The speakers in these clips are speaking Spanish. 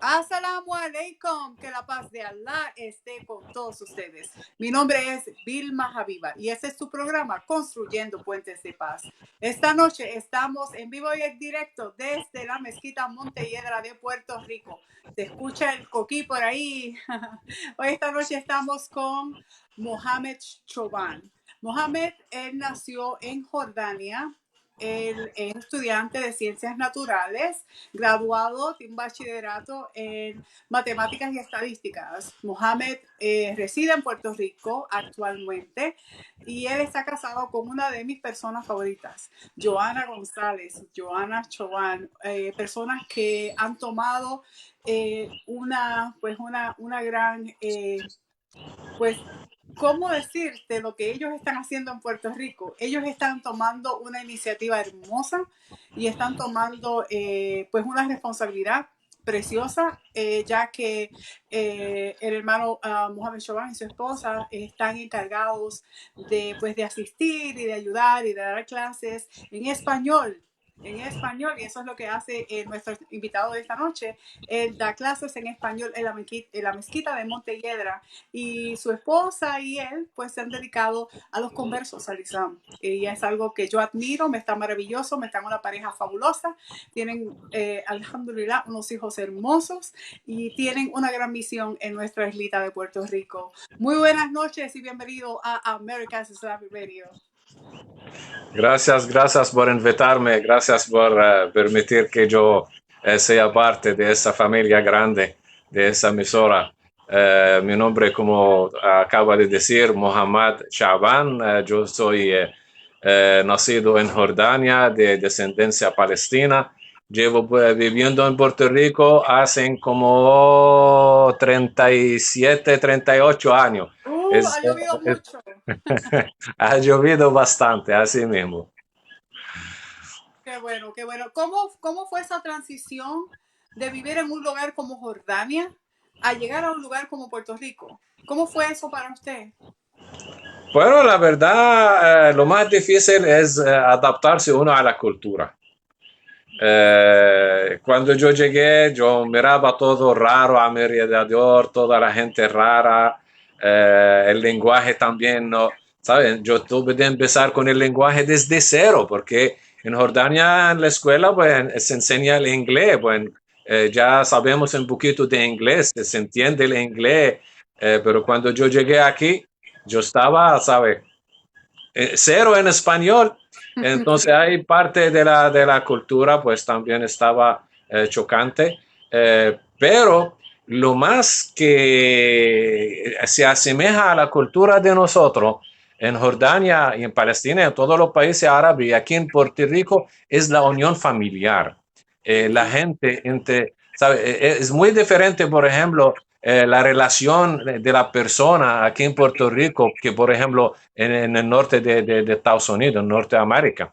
Assalamu alaikum, que la paz de Allah esté con todos ustedes. Mi nombre es Vilma Habiba y este es su programa Construyendo Puentes de Paz. Esta noche estamos en vivo y en directo desde la mezquita Montelledra de Puerto Rico. Se escucha el coquí por ahí. Hoy esta noche estamos con Mohamed Choban. Mohamed, él nació en Jordania. Él es estudiante de ciencias naturales, graduado de un bachillerato en matemáticas y estadísticas. Mohamed reside en Puerto Rico actualmente y él está casado con una de mis personas favoritas, Joana González, Joana Choban, personas que han tomado una gran, pues, ¿cómo decirte lo que ellos están haciendo en Puerto Rico? Ellos están tomando una iniciativa hermosa y están tomando pues una responsabilidad preciosa, ya que el hermano Mohamed Choban y su esposa están encargados de, pues, de asistir y de ayudar y de dar clases en español, y eso es lo que hace nuestro invitado de esta noche. Él da clases en español en la mezquita de Montelledra, y su esposa y él pues se han dedicado a los conversos al Islam. Y es algo que yo admiro, me está maravilloso, me están una pareja fabulosa, tienen, alhamdulillah, unos hijos hermosos y tienen una gran misión en nuestra islita de Puerto Rico. Muy buenas noches y bienvenido a America's Islamic Radio. Gracias por invitarme, gracias por permitir que yo sea parte de esa familia grande, de esa emisora. Mi nombre, como acaba de decir, Mohamed Chaban. Yo soy nacido en Jordania, de descendencia palestina. Llevo viviendo en Puerto Rico hace como 37, 38 años. Ha llovido Es, mucho. ha llovido bastante, así mismo. Qué bueno, qué bueno. ¿Cómo fue esa transición de vivir en un lugar como Jordania a llegar a un lugar como Puerto Rico? ¿Cómo fue eso para usted? Bueno, la verdad, lo más difícil es adaptarse uno a la cultura. Cuando yo llegué, yo miraba todo raro a mi alrededor, toda la gente rara, el lenguaje también, no, ¿saben? Yo tuve de empezar con el lenguaje desde cero, porque en Jordania en la escuela pues, se enseña el inglés, pues, ya sabemos un poquito de inglés, se entiende el inglés, pero cuando yo llegué aquí, yo estaba, ¿sabes? Cero en español. Entonces hay parte de la cultura, pues también estaba chocante, pero lo más que se asemeja a la cultura de nosotros en Jordania y en Palestina, en todos los países árabes y aquí en Puerto Rico, es la unión familiar. La gente entre, ¿sabe? Es muy diferente, por ejemplo, la relación de la persona aquí en Puerto Rico que, por ejemplo, en el norte de Estados Unidos, en Norteamérica.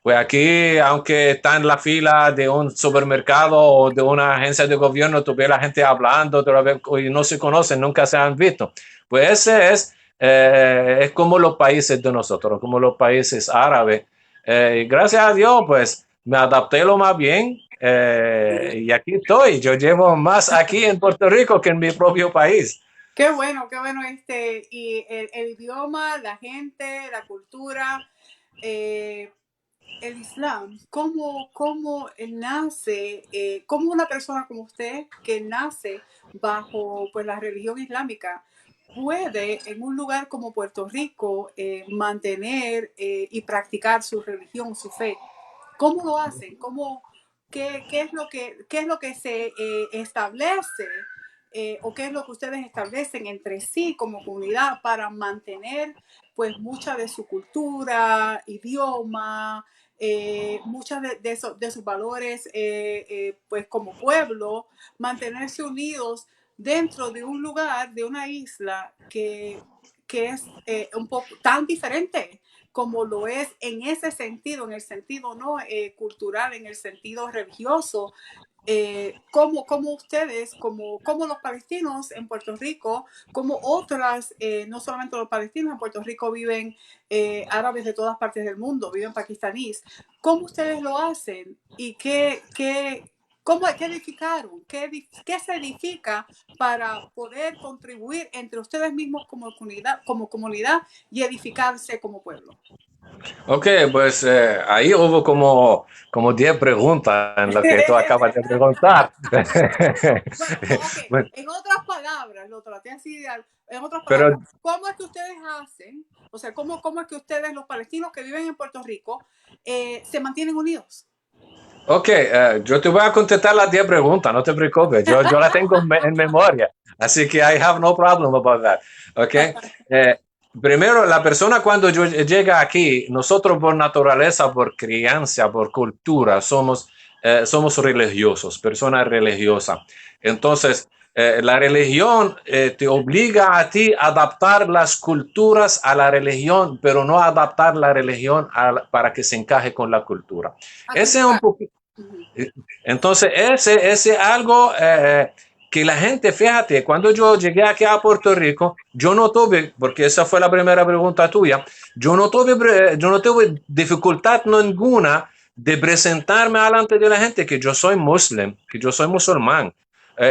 Pues aquí, aunque está en la fila de un supermercado o de una agencia de gobierno, tú ves la gente hablando, y no se conocen, nunca se han visto. Pues ese es como los países de nosotros, como los países árabes. Y gracias a Dios, pues me adapté lo más bien y aquí estoy. Yo llevo más aquí en Puerto Rico que en mi propio país. Qué bueno y el idioma, la gente, la cultura, eh, el Islam, cómo nace, cómo una persona como usted que nace bajo pues la religión islámica puede en un lugar como Puerto Rico mantener y practicar su religión, su fe. ¿Cómo lo hacen? Qué es lo que se establece o qué es lo que ustedes establecen entre sí como comunidad para mantener pues mucha de su cultura, idioma, muchas de sus valores pues como pueblo, mantenerse unidos dentro de un lugar, de una isla que es un poco tan diferente como lo es en ese sentido, en el sentido no cultural, en el sentido religioso, como ustedes, como los palestinos en Puerto Rico, como otras, no solamente los palestinos en Puerto Rico viven árabes de todas partes del mundo, viven pakistaníes. ¿Cómo ustedes lo hacen? ¿Y ¿Cómo, qué edificaron? ¿Qué se edifica para poder contribuir entre ustedes mismos como comunidad y edificarse como pueblo? Ok, pues ahí hubo como 10 preguntas en lo que tú acabas de preguntar. Bueno, ok, Bueno, en otras palabras, lo traté así, en otras pero palabras, ¿cómo es que ustedes hacen, o sea, cómo es que ustedes, los palestinos que viven en Puerto Rico, se mantienen unidos? ok, yo te voy a contestar las 10 preguntas, no te preocupes, yo la tengo en memoria, así que I have no problem about that, ok. Eh, Primero, la persona cuando llega aquí, nosotros por naturaleza, por crianza, por cultura, somos religiosos, personas religiosas. Entonces, la religión te obliga a ti a adaptar las culturas a la religión, pero no adaptar la religión para que se encaje con la cultura. A su Ese es un lugar. poquito. Ujú. Entonces, ese algo que la gente, fíjate, cuando yo llegué aquí a Puerto Rico, yo no tuve, porque esa fue la primera pregunta tuya, yo no tuve dificultad ninguna de presentarme delante de la gente que yo soy musulmán, que yo soy musulmán.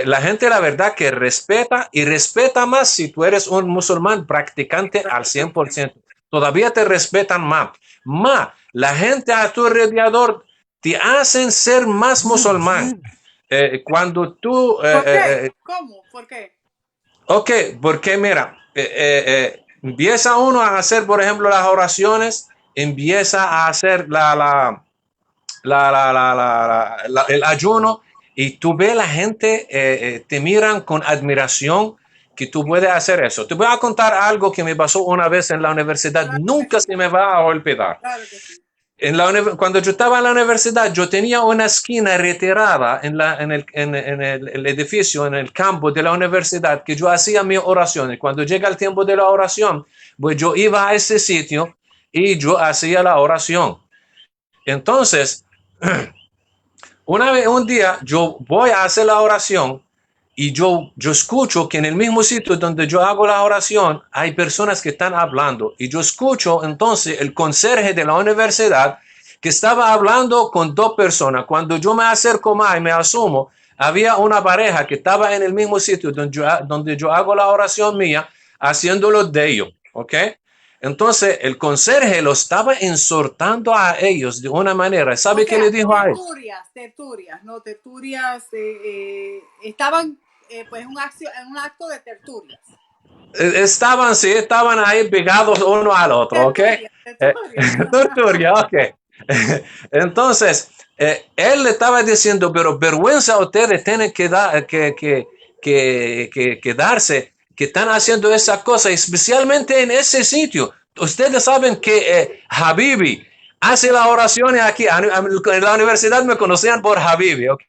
La gente, la verdad, que respeta y respeta más si tú eres un musulmán practicante al 100%. Todavía te respetan más. Más, la gente a tu alrededor te hacen ser más musulmán. Cuando tú, ¿Por qué? ¿Cómo? ¿Por qué? ok, porque mira, empieza uno a hacer, por ejemplo, las oraciones, empieza a hacer el ayuno y tú ves la gente, te miran con admiración que tú puedes hacer eso. Te voy a contar algo que me pasó una vez en la universidad, Claro que nunca sí, se me va a olvidar. claro que sí. Cuando yo estaba en la universidad, yo tenía una esquina retirada en el edificio, en el campo de la universidad, que yo hacía mis oraciones. Cuando llega el tiempo de la oración, pues yo iba a ese sitio y yo hacía la oración. Entonces, un día yo voy a hacer la oración y yo escucho que en el mismo sitio donde yo hago la oración hay personas que están hablando y yo escucho entonces el conserje de la universidad que estaba hablando con dos personas. Cuando yo me acerco más y me asumo, había una pareja que estaba en el mismo sitio donde yo hago la oración mía haciéndolo de ellos, ¿ok? Entonces el conserje lo estaba exhortando a ellos de una manera. O ¿Sabe qué le sea, dijo a ellos? terturias, ¿no? Terturias, estaban pues en un acto de terturias. Estaban, sí, estaban ahí pegados uno al otro, ¿ok? Terturias. Torturia, ok. Entonces, él le estaba diciendo, pero vergüenza ustedes tienen que darse, que están haciendo esa cosa, especialmente en ese sitio. Ustedes saben que Habibi hace las oraciones aquí, en la universidad me conocían por Habibi, ¿ok?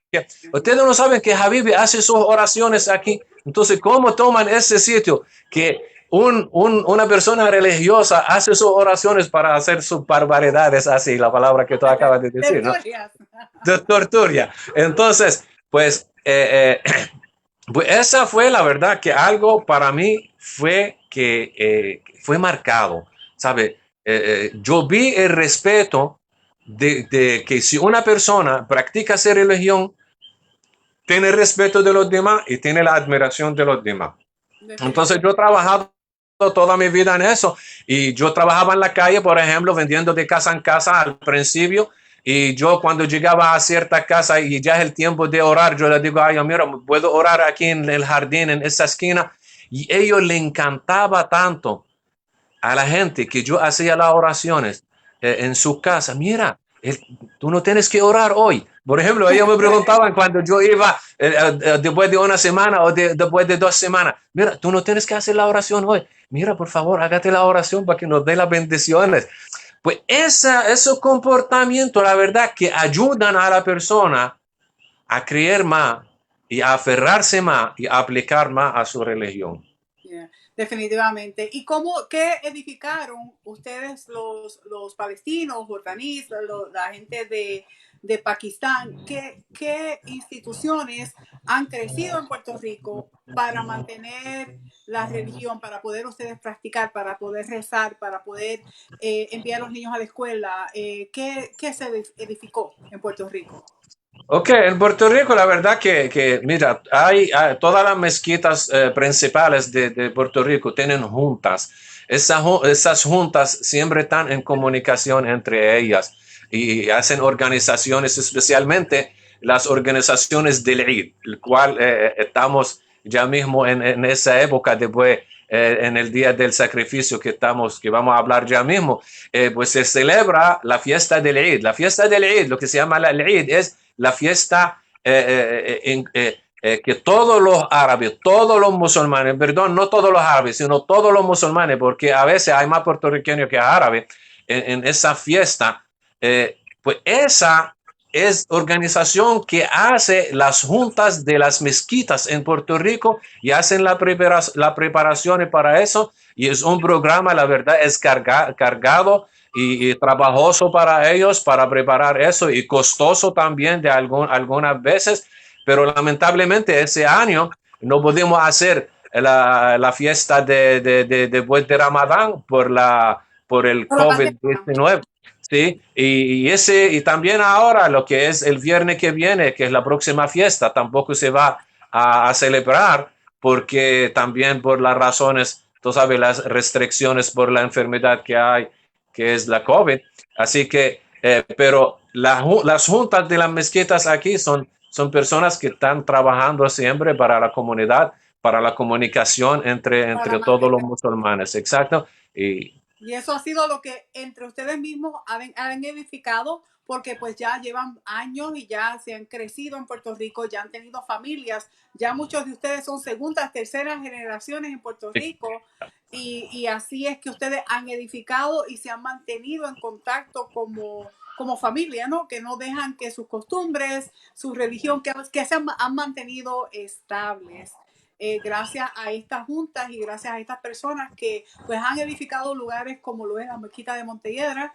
Ustedes no saben que Habibi hace sus oraciones aquí. Entonces, ¿cómo toman ese sitio que una persona religiosa hace sus oraciones para hacer sus barbaridades, así, la palabra que tú acabas de decir, ¿no? Terturias. De tortura. Entonces, pues esa fue la verdad que algo para mí fue que fue marcado, ¿sabe? Yo vi el respeto de que si una persona practica esa religión, tiene respeto de los demás y tiene la admiración de los demás. Entonces yo he Definitivamente. trabajado toda mi vida en eso y yo trabajaba en la calle, por ejemplo, vendiendo de casa en casa al principio y yo cuando llegaba a cierta casa y ya es el tiempo de orar, yo le digo, ay, mira, puedo orar aquí en el jardín, en esa esquina y a ellos le encantaba tanto a la gente que yo hacía las oraciones en su casa. Mira, tú no tienes que orar hoy. Por ejemplo, ellos me preguntaban cuando yo iba después de una semana o después de 2 semanas, mira, tú no tienes que hacer la oración hoy. Mira, por favor, hágate la oración para que nos dé las bendiciones. Pues esos comportamientos, la verdad, que ayudan a la persona a creer más y a aferrarse más y a aplicar más a su religión. Yeah, definitivamente. ¿Y qué edificaron ustedes los palestinos, jordaníes, la gente de Pakistán? ¿Qué instituciones han crecido en Puerto Rico para mantener la religión, para poder ustedes practicar, para poder rezar, para poder enviar a los niños a la escuela? ¿Qué se edificó en Puerto Rico? Ok, en Puerto Rico la verdad que mira, hay todas las mezquitas principales de Puerto Rico tienen juntas. Esas juntas siempre están en comunicación entre ellas y hacen organizaciones, especialmente las organizaciones del Eid, el cual estamos ya mismo en esa época después, en el día del sacrificio que vamos a hablar ya mismo, pues se celebra la fiesta del Eid. La fiesta del Eid, lo que se llama el Eid, es la fiesta que todos los árabes, todos los musulmanes, perdón, no todos los árabes, sino todos los musulmanes, porque a veces hay más puertorriqueños que árabes en esa fiesta, pues esa es organización que hace las juntas de las mezquitas en Puerto Rico y hacen la preparación para eso. Y es un programa, la verdad, es cargado y trabajoso para ellos para preparar eso y costoso también de algunas veces, pero lamentablemente ese año no pudimos hacer la fiesta después de Ramadán por el Por la pandemia. COVID-19. Sí, y también ahora lo que es el viernes que viene, que es la próxima fiesta, tampoco se va a celebrar porque también por las razones, tú sabes, las restricciones por la enfermedad que hay, que es la COVID. Así que, pero las juntas de las mezquitas aquí son personas que están trabajando siempre para la comunidad, para la comunicación Para entre todos los mantener. musulmanes. Exacto. Y Y eso ha sido lo que entre ustedes mismos han edificado, porque pues ya llevan años y ya se han crecido en Puerto Rico, ya han tenido familias, ya muchos de ustedes son segundas, terceras generaciones en Puerto Rico, y así es que ustedes han edificado y se han mantenido en contacto como familia, ¿no? Que no dejan que sus costumbres, su religión, que han mantenido estables. Gracias a estas juntas y gracias a estas personas que pues han edificado lugares como lo es la mezquita de Montelledra,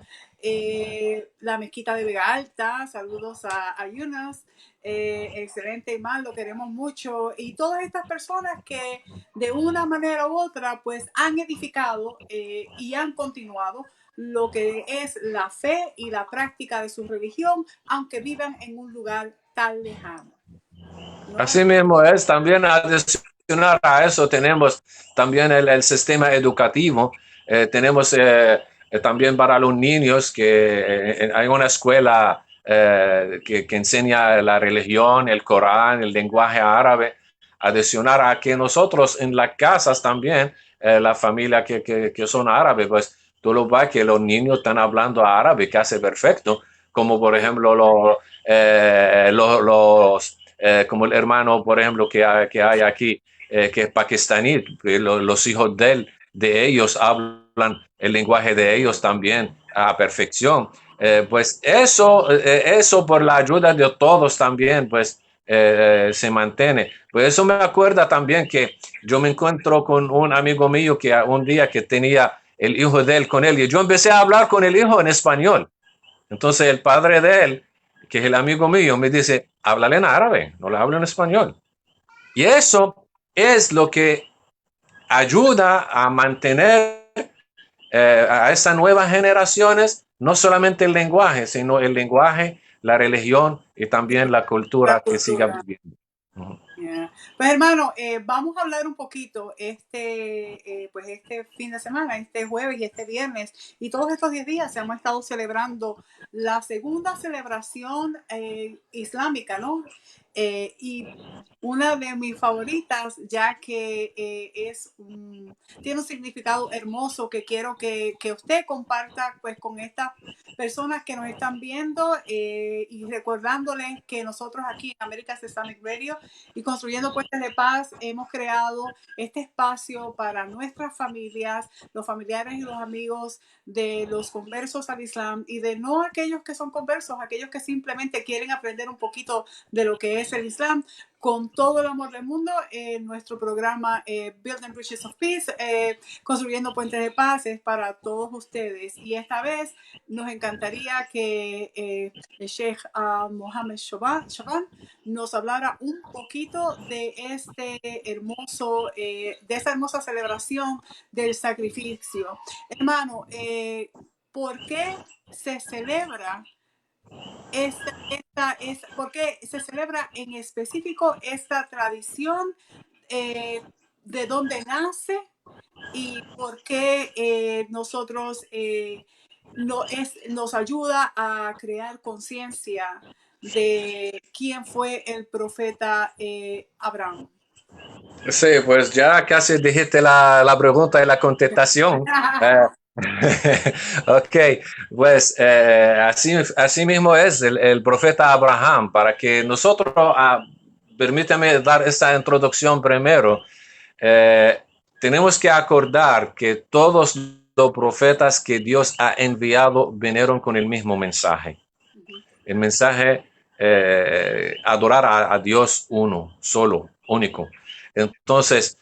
la mezquita de Vega Alta, saludos a Yunus, excelente Imán, lo queremos mucho, y todas estas personas que de una manera u otra pues han edificado y han continuado lo que es la fe y la práctica de su religión, aunque vivan en un lugar tan lejano, ¿no? así mismo es, también adicional a eso tenemos también el sistema educativo, tenemos también para los niños que hay una escuela que enseña la religión, el Corán, el lenguaje árabe, adicional a que nosotros en las casas también, la familia que son árabes, pues tú lo ves que los niños están hablando árabe casi perfecto, como por ejemplo como el hermano, por ejemplo, que hay aquí, que es pakistaní, que los hijos de ellos hablan el lenguaje de ellos también a perfección. Pues eso por la ayuda de todos también, pues se mantiene. Pues eso me acuerda también que yo me encuentro con un amigo mío que un día que tenía el hijo de él con él y yo empecé a hablar con el hijo en español. Entonces el padre de él, que es el amigo mío, me dice, háblale en árabe, no le hablo en español. Y eso es lo que ayuda a mantener a esas nuevas generaciones no solamente el lenguaje, sino el lenguaje, la religión y también la La cultura que siga cultura. viviendo. Uh-huh. Yeah. Pues hermano, vamos a hablar un poquito pues este fin de semana, este jueves y este viernes y todos estos 10 días se hemos estado celebrando la segunda celebración islámica, ¿no? Y una de mis favoritas, ya que tiene un significado hermoso que quiero que usted comparta pues con estas personas que nos están viendo y recordándoles que nosotros aquí en America's Islamic Radio y Construyendo Puentes de Paz hemos creado este espacio para nuestras familias, los familiares y los amigos de los conversos al Islam y de no aquellos que son conversos, aquellos que simplemente quieren aprender un poquito de lo que es el Islam. Con todo el amor del mundo, nuestro programa Building Bridges of Peace, Construyendo Puentes de Paz, es para todos ustedes. Y esta vez nos encantaría que el Sheikh Mohammed Shaban nos hablara un poquito de de esta hermosa celebración del sacrificio. Hermano, ¿por qué se celebra porque se celebra en específico esta tradición, de dónde nace y por qué nos ayuda a crear conciencia de quién fue el profeta Abraham. Sí, pues ya casi dijiste la pregunta y la contestación. Ok, pues así mismo es el profeta Abraham. Para que nosotros, permítame dar esta introducción primero. Tenemos que acordar que todos los profetas que Dios ha enviado vinieron con el mismo mensaje. El mensaje, adorar a Dios uno, solo, único. Entonces,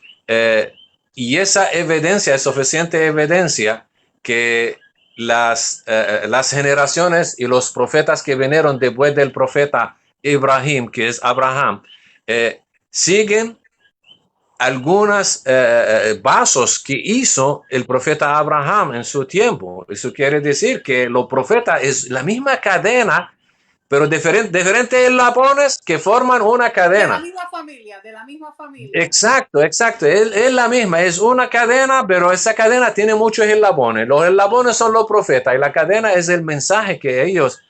y esa evidencia es suficiente evidencia que las generaciones y los profetas que vinieron después del profeta Ibrahim, que es Abraham, siguen algunos pasos que hizo el profeta Abraham en su tiempo. Eso quiere decir que los profetas es la misma cadena, pero diferentes eslabones que forman una cadena. De la misma familia. Exacto. Es la misma, es una cadena, pero esa cadena tiene muchos eslabones. Los eslabones son los profetas y la cadena es el mensaje que ellos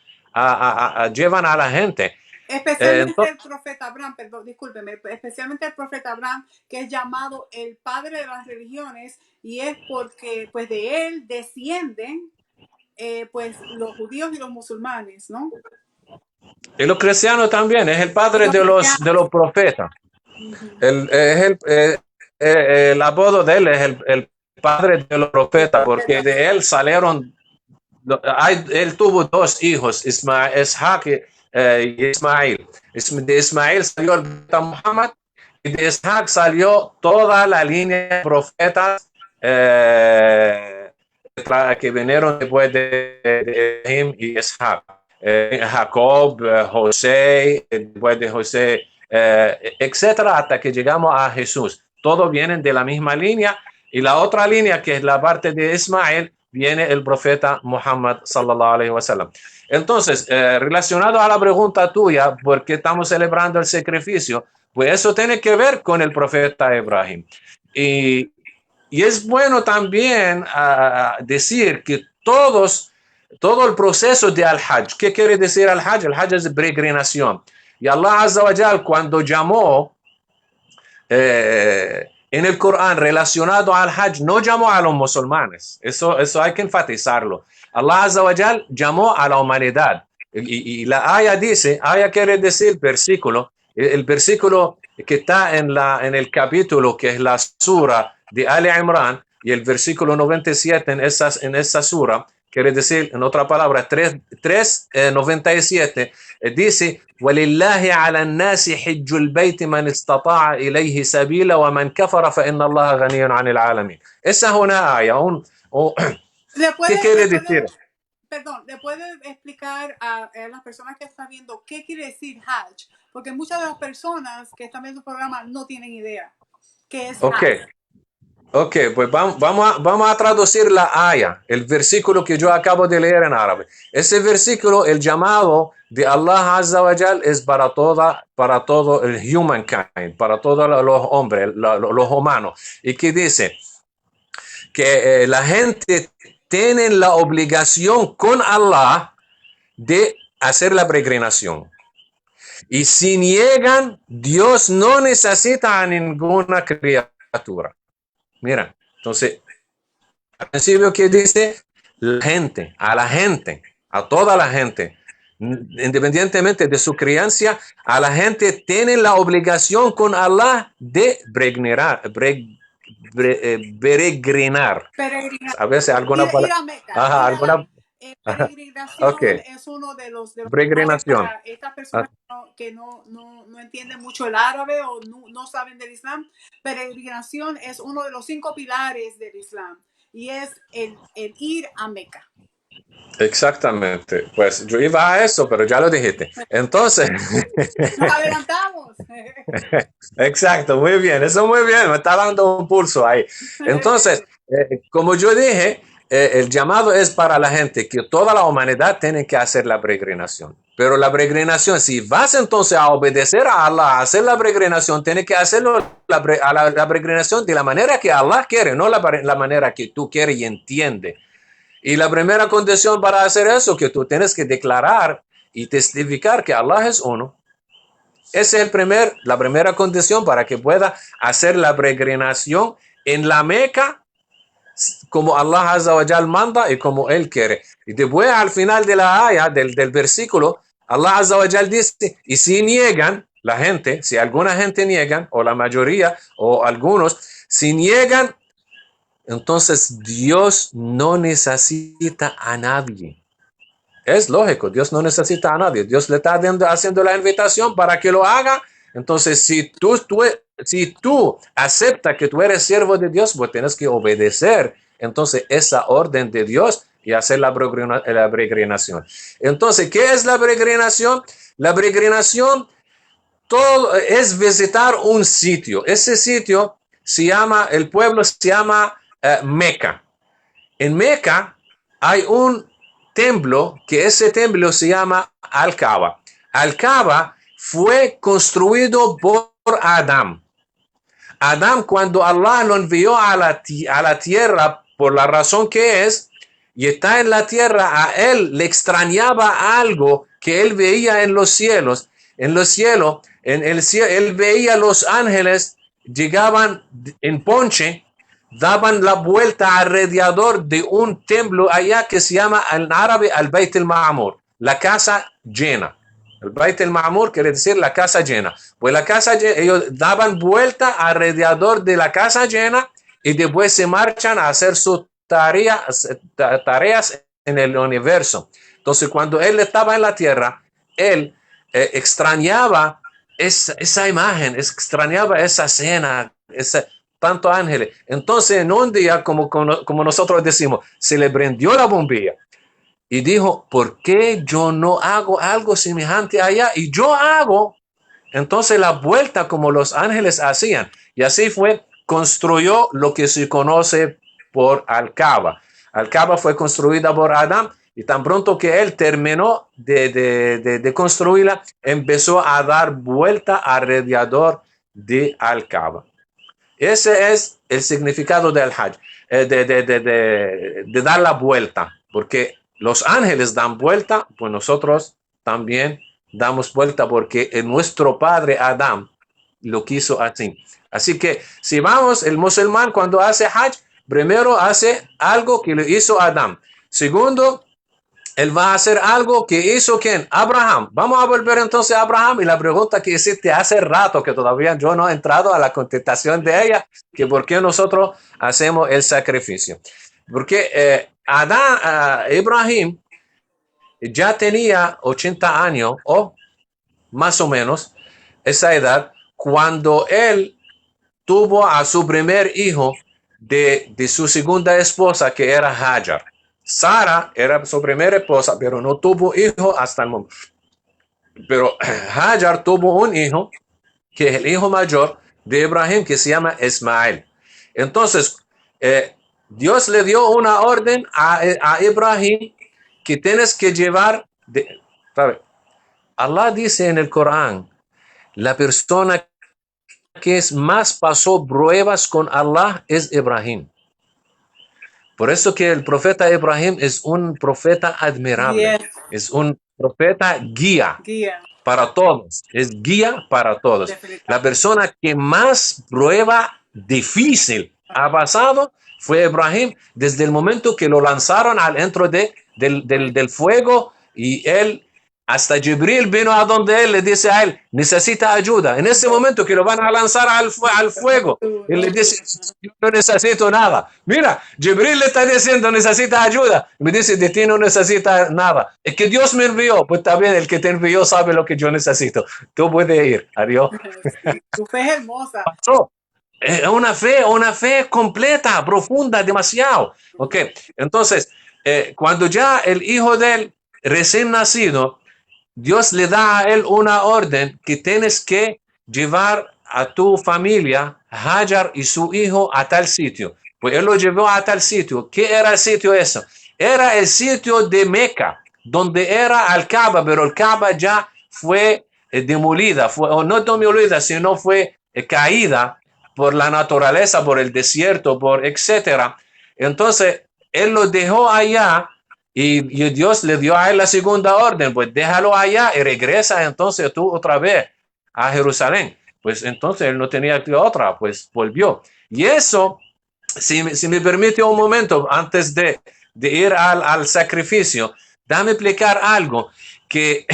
llevan a la gente. Especialmente el profeta Abraham, perdón, discúlpeme, especialmente el profeta Abraham, que es llamado el padre de las religiones, y es porque pues de él descienden pues los judíos y los musulmanes, ¿no? Y los cristianos también, es el padre de los profetas. El apodo de él es el padre de los profetas, porque de él salieron, él tuvo dos hijos, Isaac y Ismael. De Ismael salió el profeta Muhammad y de Isaac salió toda la línea de profetas que vinieron después de Ibrahim y Isaac. Jacob, José, después de José, etcétera, hasta que llegamos a Jesús. Todos vienen de la misma línea, y la otra línea, que es la parte de Ismael, viene el profeta Muhammad sallallahu alaihi wasallam. Entonces, relacionado a la pregunta tuya, ¿por qué estamos celebrando el sacrificio? Pues eso tiene que ver con el profeta Ibrahim. Y es bueno también decir que todo el proceso de al-Hajj, ¿qué quiere decir al-Hajj? El-Hajj es peregrinación. Y Allah Azza wa Jal, cuando llamó en el Corán relacionado al Hajj, no llamó a los musulmanes. Eso hay que enfatizarlo. Allah Azza wa Jal llamó a la humanidad. Y la aya dice, aya quiere decir versículo, el versículo que está en el capítulo, que es la sura de Ali Imran, y el versículo 97 en esa sura, quiere decir, en otra palabra, 3:97, dice: ولله على الناس حج البيت من استطاع إليه سبيلا ومن كفر فإن الله غني عن العالمين. Esa es una aya. ¿Qué quiere decir? Perdón, ¿le puede explicar a las personas que están viendo qué quiere decir Hajj? Porque muchas de las personas que están viendo el programa no tienen idea qué es Hajj. Ok, pues vamos a traducir la aya, el versículo que yo acabo de leer en árabe. Ese versículo, el llamado de Allah Azza wa Jal, es para todo el humankind, para todos los hombres, los humanos. Y que dice que la gente tiene la obligación con Allah de hacer la peregrinación. Y si niegan, Dios no necesita a ninguna criatura. Mira, entonces, al principio que dice la gente, a toda la gente, independientemente de su creencia, a la gente tiene la obligación con Allah de peregrinar. A veces alguna palabra. Alguna. Peregrinación es uno de los peregrinación. Para estas personas que no entienden mucho el árabe o no saben del Islam. Peregrinación es uno de los 5 pilares del Islam y es el ir a Meca. Exactamente, pues yo iba a eso, pero ya lo dijiste. Entonces, nos adelantamos. Exacto, muy bien, eso muy bien, me está dando un pulso ahí. Entonces, como yo dije, el llamado es para la gente que toda la humanidad tiene que hacer la peregrinación. Pero la peregrinación, si vas entonces a obedecer a Allah, a hacer la peregrinación, tienes que hacerlo la peregrinación de la manera que Allah quiere, no la manera que tú quieres y entiendes. Y la primera condición para hacer eso, que tú tienes que declarar y testificar que Allah es uno. Esa es la primera condición para que pueda hacer la peregrinación en la Meca como Allah Azza wa Jal manda y como Él quiere. Y después al final de la aya, del versículo, Allah Azza wa Jal dice, y si niegan la gente, si alguna gente niegan, o la mayoría, o algunos, si niegan, entonces Dios no necesita a nadie. Es lógico, Dios no necesita a nadie. Dios le está haciendo la invitación para que lo haga. Entonces, si tú aceptas que tú eres siervo de Dios, pues tienes que obedecer entonces esa orden de Dios y hacer la peregrinación. Entonces, ¿qué es la peregrinación? La peregrinación todo es visitar un sitio. Ese sitio el pueblo se llama Meca. En Meca hay un templo, que ese templo se llama Al-Kaaba. Al-Kaaba fue construido por Adán. Adán, cuando Allah lo envió a la tierra, por la razón que es, y está en la tierra, a él le extrañaba algo que él veía en los cielos. En los cielos, en el cielo, él veía los ángeles, llegaban en ponche, daban la vuelta alrededor de un templo allá que se llama en árabe al-Bayt al-Ma'mur, la casa llena. El Bayt al-Ma'mur quiere decir la casa llena. Pues la casa llena, ellos daban vuelta alrededor de la casa llena y después se marchan a hacer sus tareas en el universo. Entonces, cuando él estaba en la tierra, él extrañaba esa imagen, extrañaba esa escena, tanto ángeles. Entonces, en un día, como nosotros decimos, se le prendió la bombilla y dijo, ¿por qué yo no hago algo semejante allá? Y yo hago entonces la vuelta como los ángeles hacían. Y así fue, construyó lo que se conoce por Al-Kaaba. Al-Kaaba fue construida por Adán y tan pronto que él terminó de construirla, empezó a dar vuelta alrededor de Al-Kaaba. Ese es el significado del Hajj, de dar la vuelta, porque los ángeles dan vuelta, pues nosotros también damos vuelta porque nuestro padre Adán lo quiso así. Así que si vamos, el musulmán cuando hace Hajj, primero hace algo que le hizo Adán. Segundo, él va a hacer algo que hizo ¿quién? Abraham. Vamos a volver entonces a Abraham y la pregunta que hiciste hace rato, que todavía yo no he entrado a la contestación de ella, que por qué nosotros hacemos el sacrificio. Porque Ibrahim ya tenía 80 años o más o menos esa edad cuando él tuvo a su primer hijo de su segunda esposa que era Hajar. Sara era su primera esposa, pero no tuvo hijo hasta el momento. Pero Hajar tuvo un hijo, que es el hijo mayor de Ibrahim, que se llama Ismael. Entonces, Dios le dio una orden a Ibrahim que tienes que llevar. Allah dice en el Corán, la persona que más pasó pruebas con Allah es Ibrahim. Por eso que el profeta Ibrahim es un profeta admirable, es un profeta guía para todos, es guía para todos. La persona que más prueba difícil ha pasado fue Ibrahim desde el momento que lo lanzaron dentro del fuego y él, hasta Jibril vino a donde él le dice a él, necesita ayuda. En ese momento que lo van a lanzar al fuego, él le dice, yo no necesito nada. Mira, Jibril le está diciendo, necesita ayuda. Me dice, de ti no necesita nada. Es que Dios me envió. Pues está bien, el que te envió sabe lo que yo necesito. Tú puedes ir. Adiós. Sí, tu fe es hermosa. Pasó. Es una fe completa, profunda, demasiado. Ok, entonces, cuando ya el hijo de él, recién nacido, Dios le da a él una orden que tienes que llevar a tu familia, Hajar y su hijo, a tal sitio. Pues él lo llevó a tal sitio. ¿Qué era el sitio eso? Era el sitio de Meca, donde era Al-Kaaba, pero el Kaaba ya fue demolida, o no demolida, sino fue caída por la naturaleza, por el desierto, por etcétera. Entonces, él lo dejó allá y Dios le dio a él la segunda orden, pues déjalo allá y regresa entonces tú otra vez a Jerusalén. Pues entonces él no tenía otra, pues volvió. Y eso, si me permite un momento, antes de ir al sacrificio, déjame explicar algo que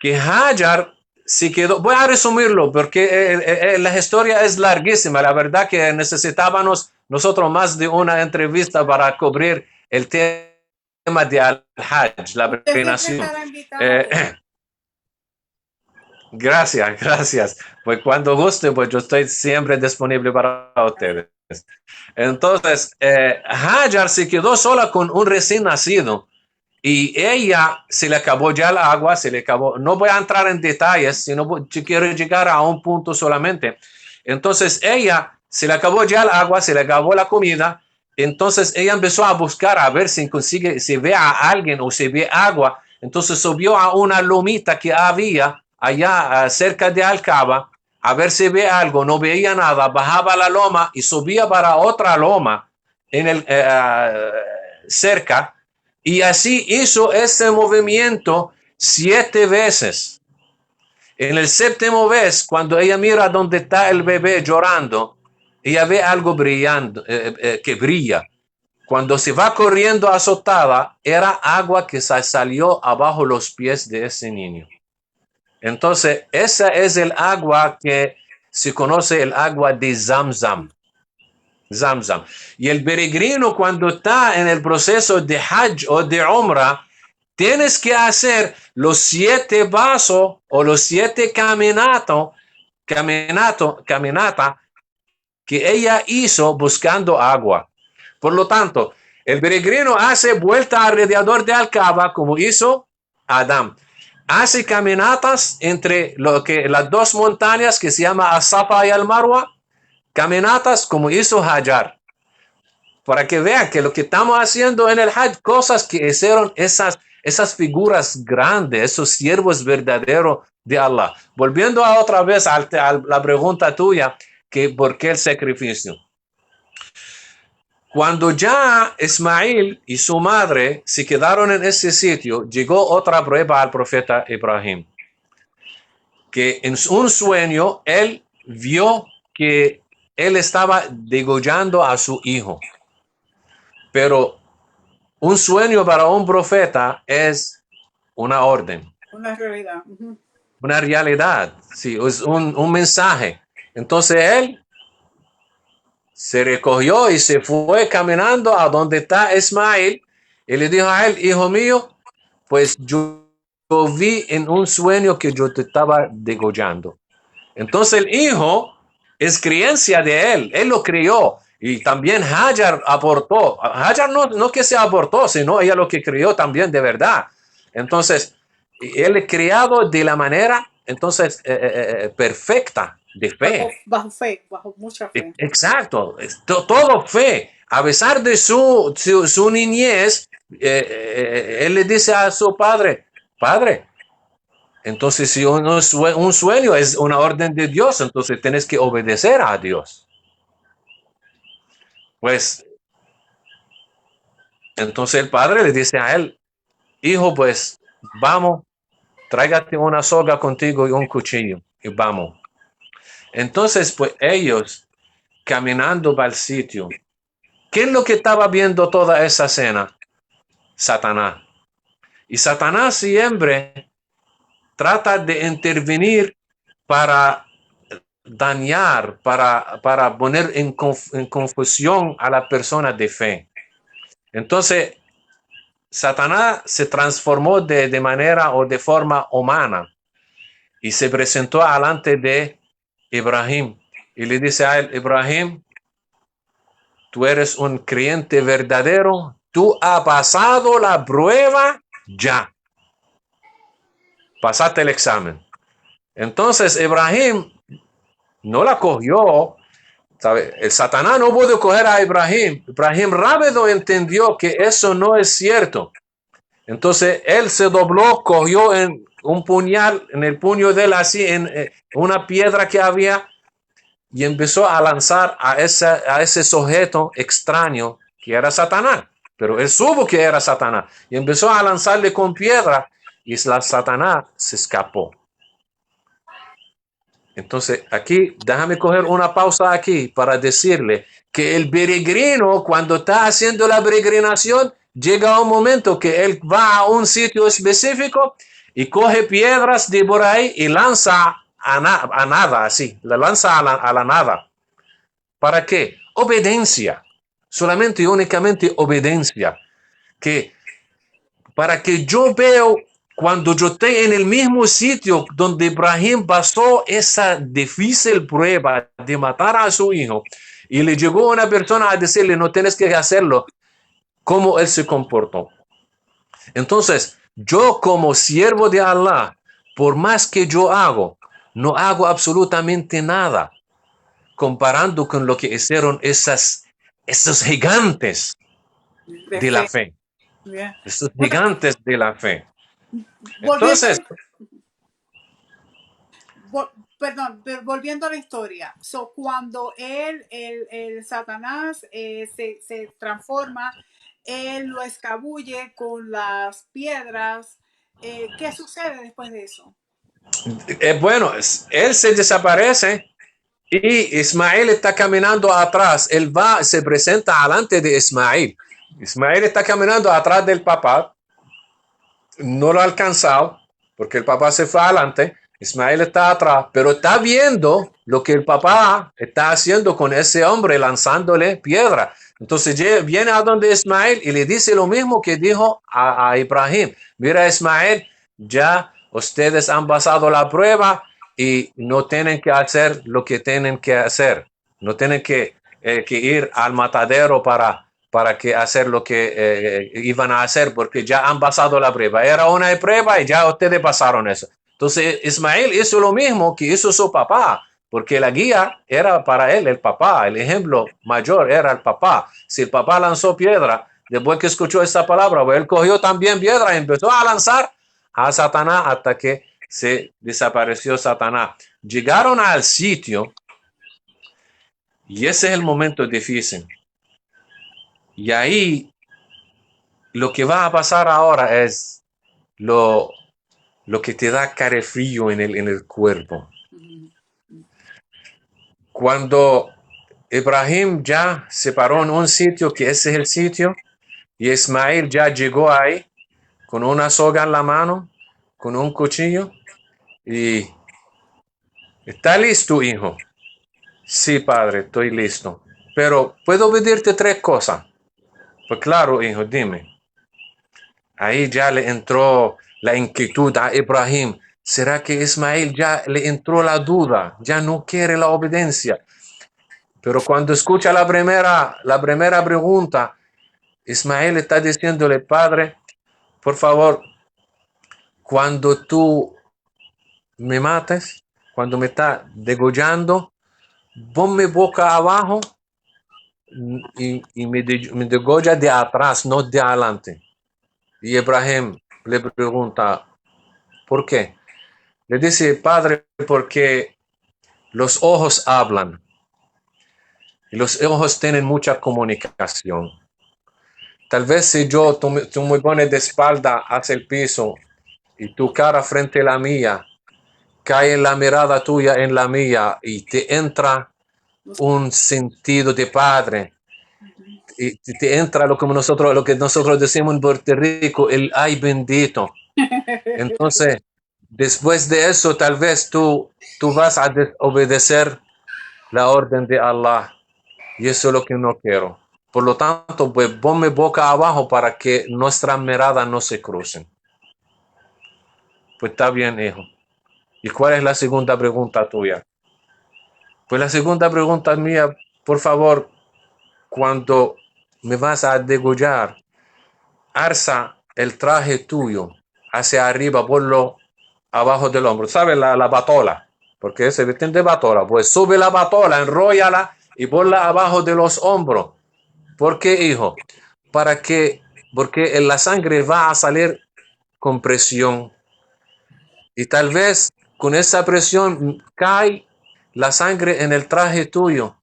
Hajar se quedó. Voy a resumirlo porque la historia es larguísima. La verdad que necesitábamos nosotros más de una entrevista para cubrir el tema de Al-Hajj, la Usted siempre peregrinación. estará invitado. Gracias, gracias. Pues cuando guste, pues yo estoy siempre disponible para ustedes. Entonces, Hajar se quedó sola con un recién nacido y ella se le acabó ya el agua, se le acabó. No voy a entrar en detalles, sino quiero llegar a un punto solamente. Entonces, ella se le acabó ya el agua, se le acabó la comida. Entonces, ella empezó a buscar a ver si consigue, si ve a alguien o si ve agua. Entonces, subió a una lomita que había allá cerca de Al-Kaaba a ver si ve algo, no veía nada, bajaba la loma y subía para otra loma en el cerca y así hizo ese movimiento 7 veces. En el séptimo vez, cuando ella mira donde está el bebé llorando, ella ve algo brillando, que brilla. Cuando se va corriendo azotada, era agua que salió abajo los pies de ese niño. Entonces, esa es el agua que se conoce el agua de Zamzam. Zamzam. Y el peregrino cuando está en el proceso de Hajj o de Umrah, tienes que hacer los 7 pasos o los 7 caminata que ella hizo buscando agua. Por lo tanto, el peregrino hace vuelta alrededor de Al-Kaaba como hizo Adán. Hace caminatas entre las 2 montañas que se llama As-Safa y Al-Marwa, caminatas como hizo Hajar. Para que vean que lo que estamos haciendo en el Hajj, cosas que hicieron esas figuras grandes, esos siervos verdaderos de Allah. Volviendo a otra vez a la pregunta tuya, que ¿por qué el sacrificio? Cuando ya Ismael y su madre se quedaron en ese sitio, llegó otra prueba al profeta Ibrahim, que en un sueño él vio que él estaba degollando a su hijo. Pero un sueño para un profeta es una orden. Una realidad. Una realidad, sí, es un mensaje. Entonces él se recogió y se fue caminando a donde está Ismael y le dijo a él, hijo mío, pues yo vi en un sueño que yo te estaba degollando. Entonces el hijo es creencia de él lo crió. Y también Hajar aportó. Hajar no que se aportó, sino ella lo que crió también de verdad. Entonces, él es criado de la manera, entonces, perfecta, de fe. Bajo fe, bajo mucha fe. Exacto, todo fe. A pesar de su niñez, él le dice a su padre, padre, entonces si un sueño es una orden de Dios, entonces tienes que obedecer a Dios. Pues, entonces el padre le dice a él, hijo, pues vamos, tráigate una soga contigo y un cuchillo y vamos. Entonces, pues ellos caminando para el sitio, ¿qué es lo que estaba viendo toda esa escena? Satanás. Y Satanás siempre trata de intervenir para dañar, para poner en confusión a la persona de fe. Entonces, Satanás se transformó de manera o de forma humana y se presentó delante de Ibrahim y le dice a él, Ibrahim, tú eres un creyente verdadero, tú has pasado la prueba ya. Pasaste el examen. Entonces Ibrahim no la cogió, ¿Sabe? El Satanás no pudo coger a Ibrahim. Ibrahim rápido entendió que eso no es cierto. Entonces él se dobló, cogió en un puñal en el puño de él, así en una piedra que había, y empezó a lanzar a ese sujeto extraño que era Satanás. Pero él supo que era Satanás y empezó a lanzarle con piedra y Satanás se escapó. Entonces aquí, déjame coger una pausa aquí para decirle que el peregrino, cuando está haciendo la peregrinación, llega un momento que él va a un sitio específico y coge piedras de por ahí y lanza a nada, así, la lanza a la nada. ¿Para qué? Obediencia, solamente y únicamente obediencia. Que para que yo veo cuando yo esté en el mismo sitio donde Ibrahim pasó esa difícil prueba de matar a su hijo y le llegó una persona a decirle no tienes que hacerlo, cómo él se comportó. Entonces, yo como siervo de Allah, por más que yo hago, no hago absolutamente nada comparando con lo que hicieron esos gigantes de la fe. Yeah. Esos Bueno, gigantes de la fe. volviendo, Entonces, volviendo a la historia. So, cuando el Satanás se transforma, él lo escabulle con las piedras. ¿Qué sucede después de eso? bueno, él se desaparece y Ismael está caminando atrás. Él va, se presenta delante de Ismael. Ismael está caminando atrás del papá. No lo ha alcanzado porque el papá se fue adelante. Ismael está atrás, pero está viendo lo que el papá está haciendo con ese hombre, lanzándole piedra. Entonces viene a donde Ismael y le dice lo mismo que dijo a Ibrahim. Mira, Ismael, ya ustedes han pasado la prueba y no tienen que hacer lo que tienen que hacer. No tienen que ir al matadero para que hacer lo que iban a hacer, porque ya han pasado la prueba. Era una prueba y ya ustedes pasaron eso. Entonces Ismael hizo lo mismo que hizo su papá, porque la guía era para él, el papá, el ejemplo mayor era el papá. Si el papá lanzó piedra, después que escuchó esta palabra, pues él cogió también piedra y empezó a lanzar a Satanás hasta que se desapareció Satanás. Llegaron al sitio y ese es el momento difícil. Y ahí lo que va a pasar ahora es lo que te da carefrío en el cuerpo. Cuando Ibrahim ya se paró en un sitio, que ese es el sitio, y Ismael ya llegó ahí con una soga en la mano, con un cuchillo, y ¿está listo, hijo? Sí, padre, estoy listo. Pero, ¿puedo pedirte 3 cosas? Pues claro, hijo, dime. Ahí ya le entró la inquietud a Ibrahim. ¿Será que Ismael ya le entró la duda? Ya no quiere la obediencia. Pero cuando escucha la primera pregunta, Ismael está diciéndole, padre, por favor, cuando tú me mates, cuando me está degollando, ponme boca abajo y me degolla de atrás, no de adelante. Y Ibrahim le pregunta, ¿por qué? Le dice, padre, porque los ojos hablan y los ojos tienen mucha comunicación. Tal vez si tú me pones de espalda hacia el piso y tu cara frente a la mía, cae en la mirada tuya en la mía y te entra un sentido de padre. Y te entra lo que nosotros decimos en Puerto Rico, el ay bendito. Entonces, después de eso, tal vez tú vas a desobedecer la orden de Allah. Y eso es lo que no quiero. Por lo tanto, pues ponme boca abajo para que nuestras miradas no se crucen. Pues está bien, hijo. ¿Y cuál es la segunda pregunta tuya? Pues la segunda pregunta mía, por favor, cuando me vas a degollar, alza el traje tuyo hacia arriba, ponlo abajo del hombro. ¿Sabes la batola? Porque se visten de batola. Pues sube la batola, enróllala y ponla abajo de los hombros. ¿Por qué, hijo? Porque la sangre va a salir con presión y tal vez con esa presión cae la sangre en el traje tuyo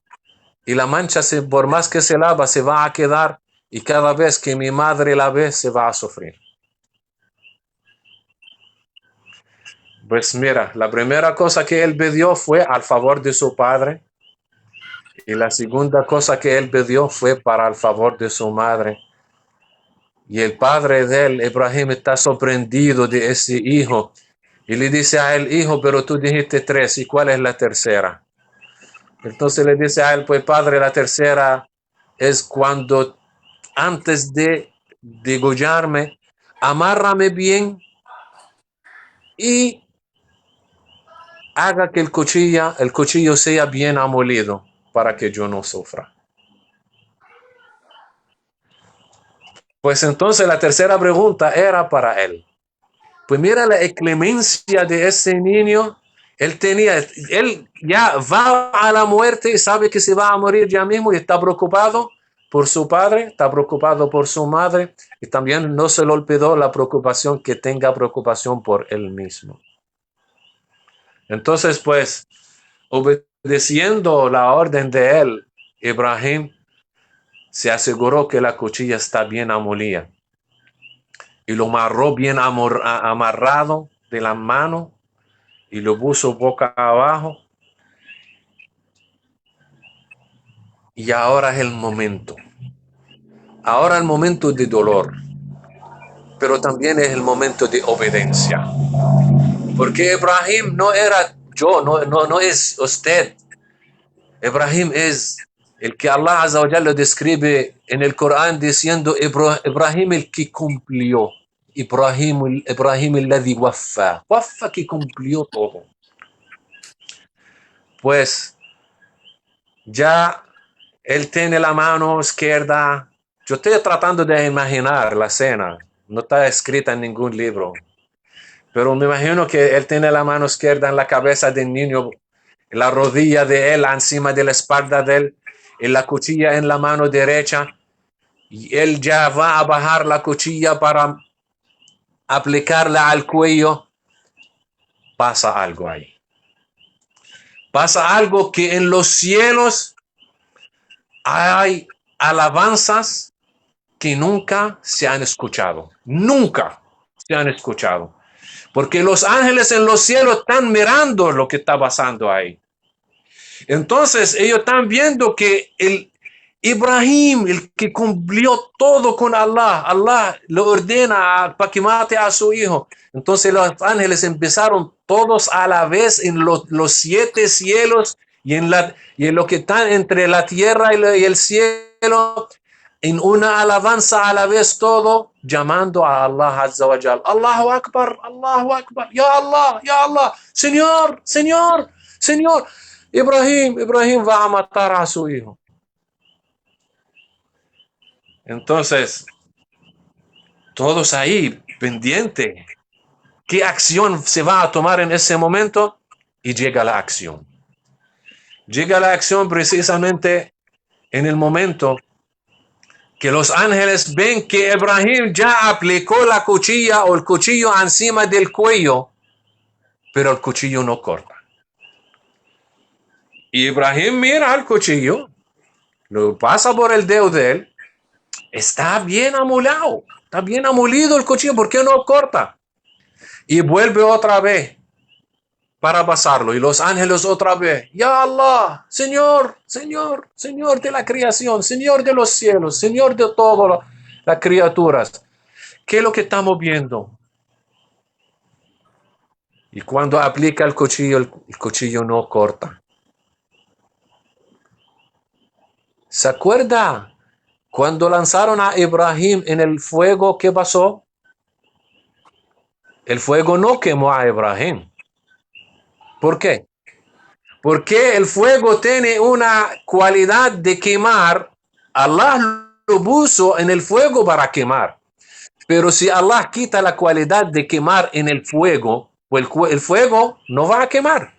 y la mancha, por más que se lava, se va a quedar y cada vez que mi madre la ve, se va a sufrir. Pues mira, la primera cosa que él pidió fue al favor de su padre y la segunda cosa que él pidió fue para el favor de su madre. Y el padre de él, Ibrahim, está sorprendido de ese hijo y le dice a él, hijo, pero tú dijiste 3, ¿y cuál es la tercera? Entonces le dice a él, pues padre, la tercera es cuando antes de degollarme, amárrame bien y haga que el cuchillo sea bien amolido para que yo no sufra. Pues entonces la tercera pregunta era para él. Pues mira la clemencia de ese niño. Él ya va a la muerte y sabe que se va a morir ya mismo y está preocupado por su padre, está preocupado por su madre y también no se le olvidó la preocupación que tenga preocupación por él mismo. Entonces, pues, obedeciendo la orden de él, Ibrahim se aseguró que la cuchilla está bien amolida y lo amarró bien amarrado de la mano y lo puso boca abajo. Y ahora es el momento. Ahora el momento de dolor, pero también es el momento de obediencia. Porque Ibrahim no era yo, no es usted. Ibrahim es el que Allah Azza wa Jalla describe en el Corán diciendo Ibrahim el que cumplió. Ibrahim el wafa. Wafa que cumplió todo. Pues ya él tiene la mano izquierda. Yo estoy tratando de imaginar la escena. No está escrita en ningún libro. Pero me imagino que él tiene la mano izquierda en la cabeza del niño, en la rodilla de él, encima de la espalda de él, y la cuchilla en la mano derecha. Y él ya va a bajar la cuchilla para aplicarla al cuello. Pasa algo ahí. Pasa algo que en los cielos hay alabanzas que nunca se han escuchado. Nunca se han escuchado. Porque los ángeles en los cielos están mirando lo que está pasando ahí. Entonces ellos están viendo que el Ibrahim, el que cumplió todo con Allah lo ordena para que mate a su hijo. Entonces los ángeles empezaron todos a la vez en los 7 cielos y en lo que está entre la tierra y el cielo, en una alabanza a la vez todo, llamando a Allah Azza wa Jal. Allahu Akbar, ya Allah, Señor, Señor, Señor. Ibrahim va a matar a su hijo. Entonces, todos ahí pendientes. ¿Qué acción se va a tomar en ese momento? Y llega la acción. Llega la acción precisamente en el momento que los ángeles ven que Ibrahim ya aplicó la cuchilla o el cuchillo encima del cuello, pero el cuchillo no corta. Y Ibrahim mira el cuchillo, lo pasa por el dedo de él, está bien amolado, está bien amolido el cuchillo, ¿por qué no corta? Y vuelve otra vez para pasarlo. Y los ángeles otra vez, ya Allah, Señor, Señor, Señor de la creación, Señor de los cielos, Señor de todas las criaturas. ¿Qué es lo que estamos viendo? Y cuando aplica el cuchillo no corta. ¿Se acuerda cuando lanzaron a Ibrahim en el fuego? ¿Qué pasó? El fuego no quemó a Ibrahim. ¿Por qué? Porque el fuego tiene una cualidad de quemar. Allah lo puso en el fuego para quemar. Pero si Allah quita la cualidad de quemar en el fuego, pues el fuego no va a quemar.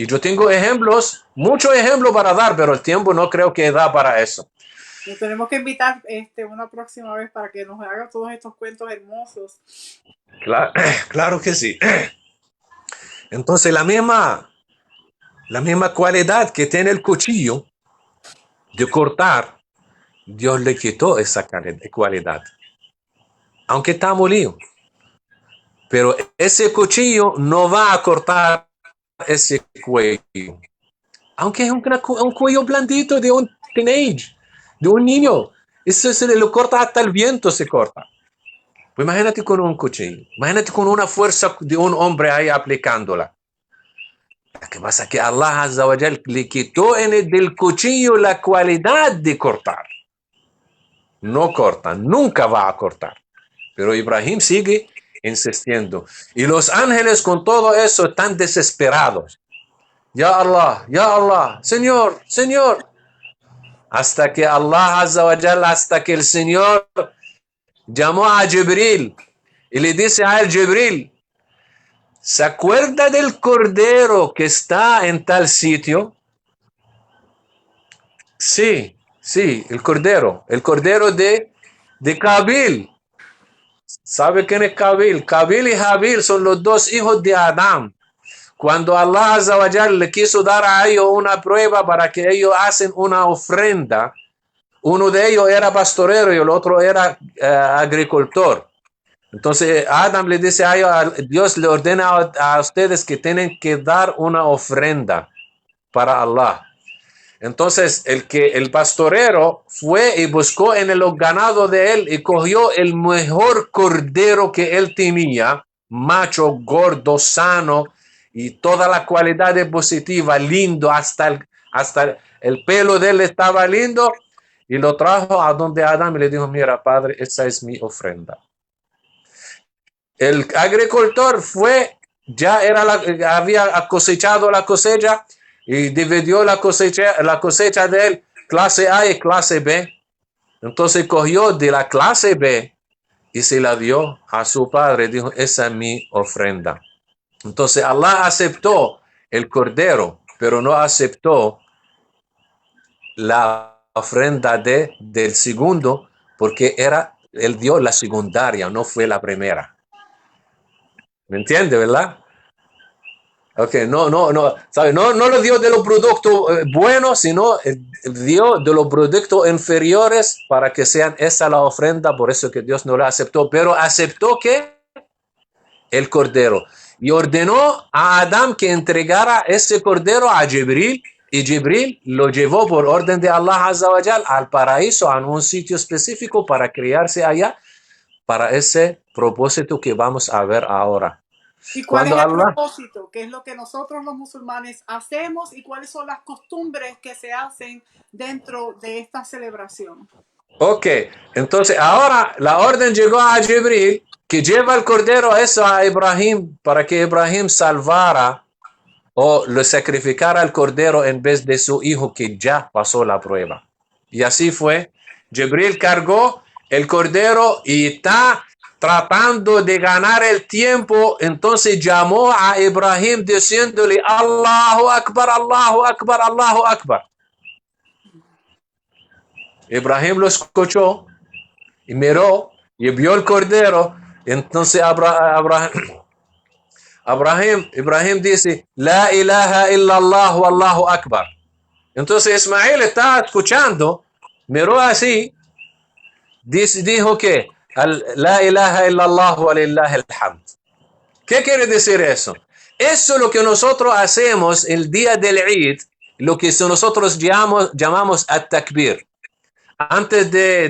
Y yo tengo ejemplos, muchos ejemplos para dar, pero el tiempo no creo que da para eso. Nos tenemos que invitar una próxima vez para que nos haga todos estos cuentos hermosos. Claro, claro que sí. Entonces la misma cualidad que tiene el cuchillo de cortar, Dios le quitó esa cualidad, aunque está molido. Pero ese cuchillo no va a cortar ese cuello, aunque es un cuello blandito de un teenage, de un niño. Eso se lo corta hasta el viento, se corta. Pues imagínate con un cuchillo, imagínate con una fuerza de un hombre ahí aplicándola. Lo que pasa es que Allah Azza wa Jal le quitó del cuchillo la cualidad de cortar. No corta, nunca va a cortar. Pero Ibrahim sigue insistiendo. Y los ángeles con todo eso están desesperados. Ya Allah, Señor, Señor. Hasta que Allah Azza wa Jal, hasta que el Señor llamó a Jibril y le dice a él, Jibril, ¿se acuerda del cordero que está en tal sitio? Sí, sí, el cordero de Cabil. ¿Sabe quién es Cabil? Cabil y Habil son los dos hijos de Adán. Cuando Allah Azza wa Jal le quiso dar a ellos una prueba para que ellos hacen una ofrenda, uno de ellos era pastorero y el otro era agricultor. Entonces Adam le dice a ellos, Dios le ordena a ustedes que tienen que dar una ofrenda para Allah. Entonces el pastorero fue y buscó en el ganado de él y cogió el mejor cordero que él tenía, macho, gordo, sano y toda la cualidad positiva, lindo, hasta el pelo de él estaba lindo, y lo trajo a donde Adán y le dijo, mira padre, esa es mi ofrenda. El agricultor fue, había cosechado la cosecha y dividió la cosecha de él, clase A y clase B. Entonces cogió de la clase B y se la dio a su padre. Dijo, esa es mi ofrenda. Entonces Allah aceptó el cordero, pero no aceptó la ofrenda del segundo, porque él dio la secundaria, no fue la primera. ¿Me entiende, verdad? Ok, no, ¿sabe? No lo dio de los productos buenos, sino dio de los productos inferiores para que sean esa la ofrenda, por eso que Dios no la aceptó, pero aceptó que el cordero y ordenó a Adán que entregara ese cordero a Jibril, y Jibril lo llevó por orden de Allah Azza wa Jal al paraíso, a un sitio específico para criarse allá, para ese propósito que vamos a ver ahora. ¿Y cuál es el propósito? ¿Qué es lo que nosotros los musulmanes hacemos y cuáles son las costumbres que se hacen dentro de esta celebración? Ok, entonces ahora la orden llegó a Jibril, que lleva el cordero eso a Ibrahim para que Ibrahim salvara o le sacrificara el cordero en vez de su hijo que ya pasó la prueba. Y así fue. Jibril cargó el cordero y está tratando de ganar el tiempo. Entonces llamó a Ibrahim diciéndole, Allahu Akbar, Allahu Akbar, Allahu Akbar. Ibrahim lo escuchó y miró y vio el cordero. Entonces Ibrahim dice, La ilaha illallah Allahu Akbar. Entonces Ismael estaba escuchando, miró así, dijo que La ilaha illallah wa lillahi alhamd. ¿Qué quiere decir eso? Eso es lo que nosotros hacemos el día del Eid, lo que nosotros llamamos at-takbir. Antes de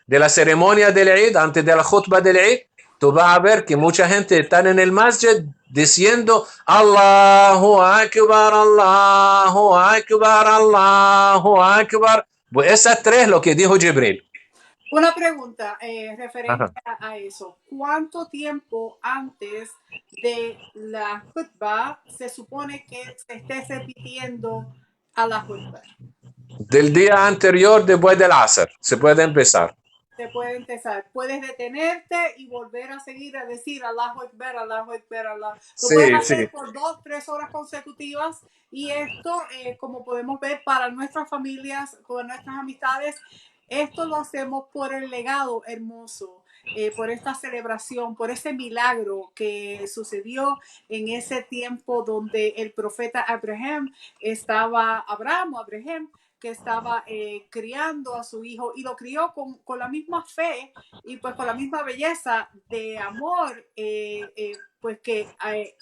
la ceremonia del Eid, antes de la khutbah del Eid, tú vas a ver que mucha gente está en el masjid diciendo Allahu Akbar, Allahu Akbar, Allahu Akbar. Pues esas tres lo que dijo Jibril. Una pregunta referente a eso. ¿Cuánto tiempo antes de la khutbah se supone que se esté repitiendo a la khutbah? Del día anterior, después del Asr, se puede empezar. te puede empezar. Puedes detenerte y volver a seguir a decir Allahu Akbar, Allahu Akbar, Allah. Lo puedes Sí, sí. hacer por 2, 3 horas consecutivas y esto, como podemos ver, para nuestras familias, con nuestras amistades, esto lo hacemos por el legado hermoso, por esta celebración, por ese milagro que sucedió en ese tiempo donde el profeta Abraham Abraham, que estaba criando a su hijo y lo crió con la misma fe y pues con la misma belleza de amor pues que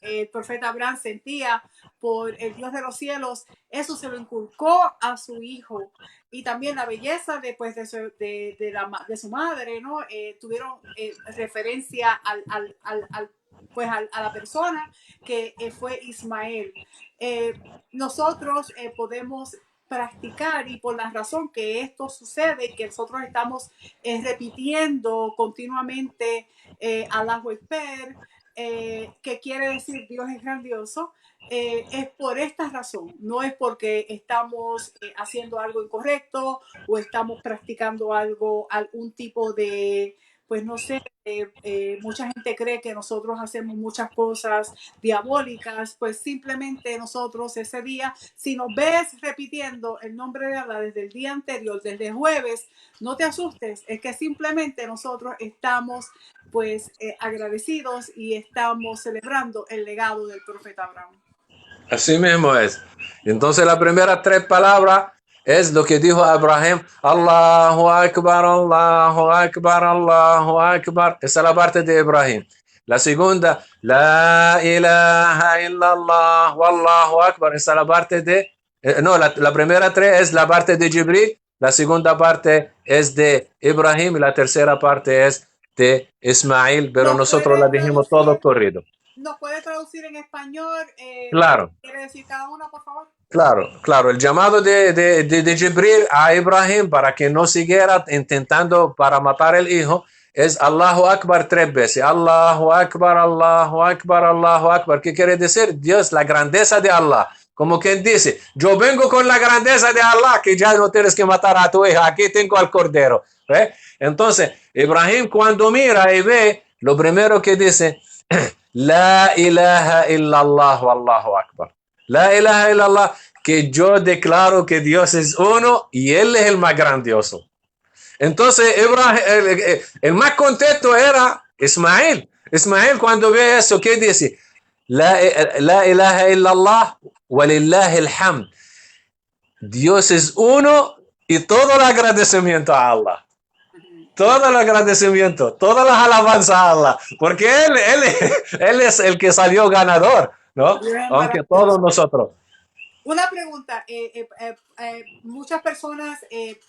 el profeta Abraham sentía por el Dios de los cielos. Eso se lo inculcó a su hijo y también la belleza de, pues, de su madre, ¿no? Tuvieron referencia pues a la persona que fue Ismael. Nosotros podemos practicar y por la razón que esto sucede, que nosotros estamos repitiendo continuamente Allahu Akbar, que quiere decir Dios es grandioso, es por esta razón, no es porque estamos haciendo algo incorrecto o estamos practicando algún tipo de, pues no sé, mucha gente cree que nosotros hacemos muchas cosas diabólicas, pues simplemente nosotros ese día, si nos ves repitiendo el nombre de Allah desde el día anterior, desde el jueves, no te asustes, es que simplemente nosotros estamos pues agradecidos y estamos celebrando el legado del profeta Abraham. Así mismo es. Entonces las primeras tres palabras es lo que dijo Abraham. Allahu Akbar, Allahu Akbar, Allahu Akbar. Esa es la parte de Ibrahim. La segunda, La ilaha illallah, Wallahu Akbar. Esa es la parte de... no, la primera tres es la parte de Jibril. La segunda parte es de Ibrahim. Y la tercera parte es de Ismail. Pero nosotros la dijimos todo corrido. ¿Nos puede traducir en español? Claro. ¿Quiere decir cada una, por favor? Claro, claro, el llamado de Jibril a Ibrahim para que no siguiera intentando para matar el hijo es Allahu Akbar 3 veces. Allahu Akbar, Allahu Akbar, Allahu Akbar. ¿Qué quiere decir? Dios, la grandeza de Allah. Como quien dice, yo vengo con la grandeza de Allah, que ya no tienes que matar a tu hija, aquí tengo al cordero. ¿Ve? Entonces, Ibrahim cuando mira y ve, lo primero que dice, La ilaha illallah, Allahu Akbar. La ilaha illallah, que yo declaro que Dios es uno y Él es el más grandioso. Entonces, el más contento era Ismael. Ismael cuando ve eso, ¿qué dice? La ilaha illallah, walillahi alhamd. Dios es uno y todo el agradecimiento a Allah. Todo el agradecimiento, todas las alabanzas a Allah, porque él es el que salió ganador, ¿no? Aunque todos nosotros. Una pregunta, muchas personas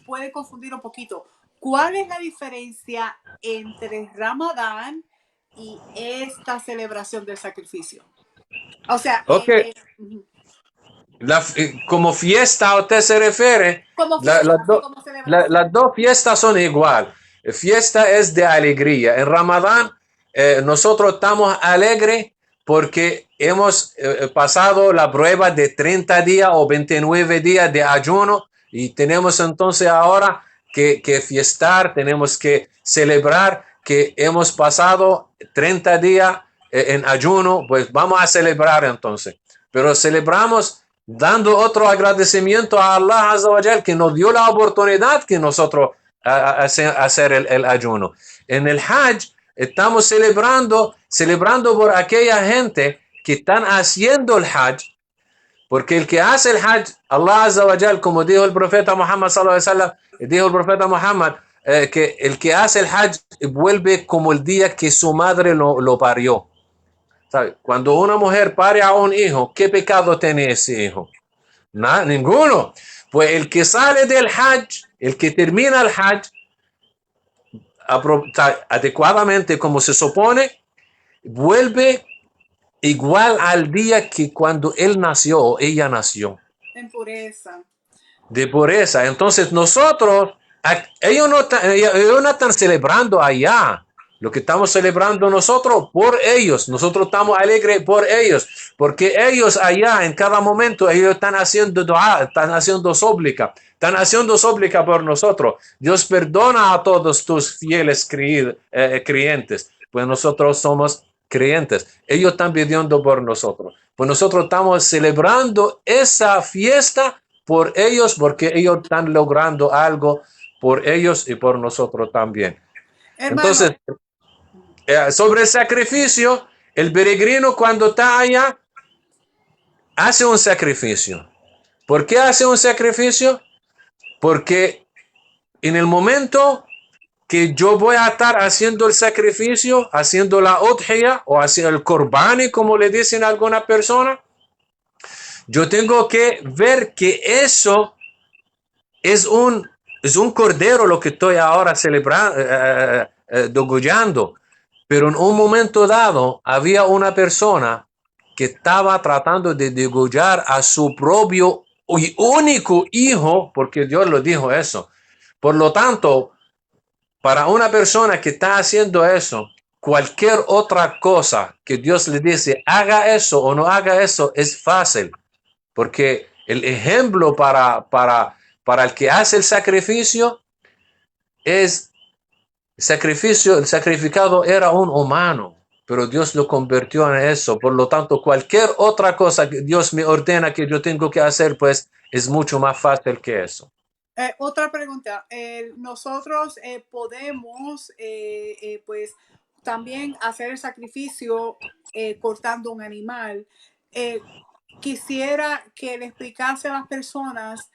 pueden confundir un poquito. ¿Cuál es la diferencia entre Ramadán y esta celebración del sacrificio? O sea, okay. Como fiesta usted se refiere, como fiesta, las dos fiestas son igual. Fiesta es de alegría. En Ramadán nosotros estamos alegres porque hemos pasado la prueba de 30 días o 29 días de ayuno y tenemos entonces ahora que fiestar, tenemos que celebrar que hemos pasado 30 días en ayuno, pues vamos a celebrar entonces. Pero celebramos dando otro agradecimiento a Allah Azza wa Jal que nos dio la oportunidad que nosotros hacer el ayuno. En el Hajj estamos celebrando por aquella gente que están haciendo el Hajj, porque el que hace el Hajj, Allah Azza wa Jal, como dijo el profeta Muhammad sallallahu alaihi wasallam, dijo el profeta Muhammad que el que hace el Hajj vuelve como el día que su madre lo parió. ¿Sabe? Cuando una mujer pare a un hijo, ¿qué pecado tiene ese hijo? Nada, ninguno. Pues el que sale del Hajj, el que termina el Hajj adecuadamente como se supone, vuelve igual al día que cuando él nació o ella nació. En pureza. De pureza. Entonces nosotros, ellos no están celebrando allá. Lo que estamos celebrando nosotros por ellos. Nosotros estamos alegres por ellos. Porque ellos allá en cada momento, ellos están haciendo dua, están haciendo súplica. Están haciendo súplica por nosotros. Dios perdona a todos tus fieles creyentes. Pues nosotros somos creyentes. Ellos están pidiendo por nosotros. Pues nosotros estamos celebrando esa fiesta por ellos porque ellos están logrando algo por ellos y por nosotros también. Hermano, Entonces, sobre el sacrificio, el peregrino cuando está allá hace un sacrificio. ¿Por qué hace un sacrificio? Porque en el momento que yo voy a estar haciendo el sacrificio, haciendo la udhiya o haciendo el corbani, como le dicen a algunas personas, yo tengo que ver que eso es un cordero lo que estoy ahora celebrando, degollando. Pero en un momento dado había una persona que estaba tratando de degollar a su propio y único hijo, porque Dios lo dijo eso. Por lo tanto, para una persona que está haciendo eso, cualquier otra cosa que Dios le dice, haga eso o no haga eso, es fácil. Porque el ejemplo para el que hace el sacrificio es el sacrificado era un humano, pero Dios lo convirtió en eso. Por lo tanto, cualquier otra cosa que Dios me ordena que yo tengo que hacer, pues es mucho más fácil que eso. Otra pregunta. Nosotros podemos, pues, también hacer el sacrificio cortando un animal. Eh, Quisiera que le explicase a las personas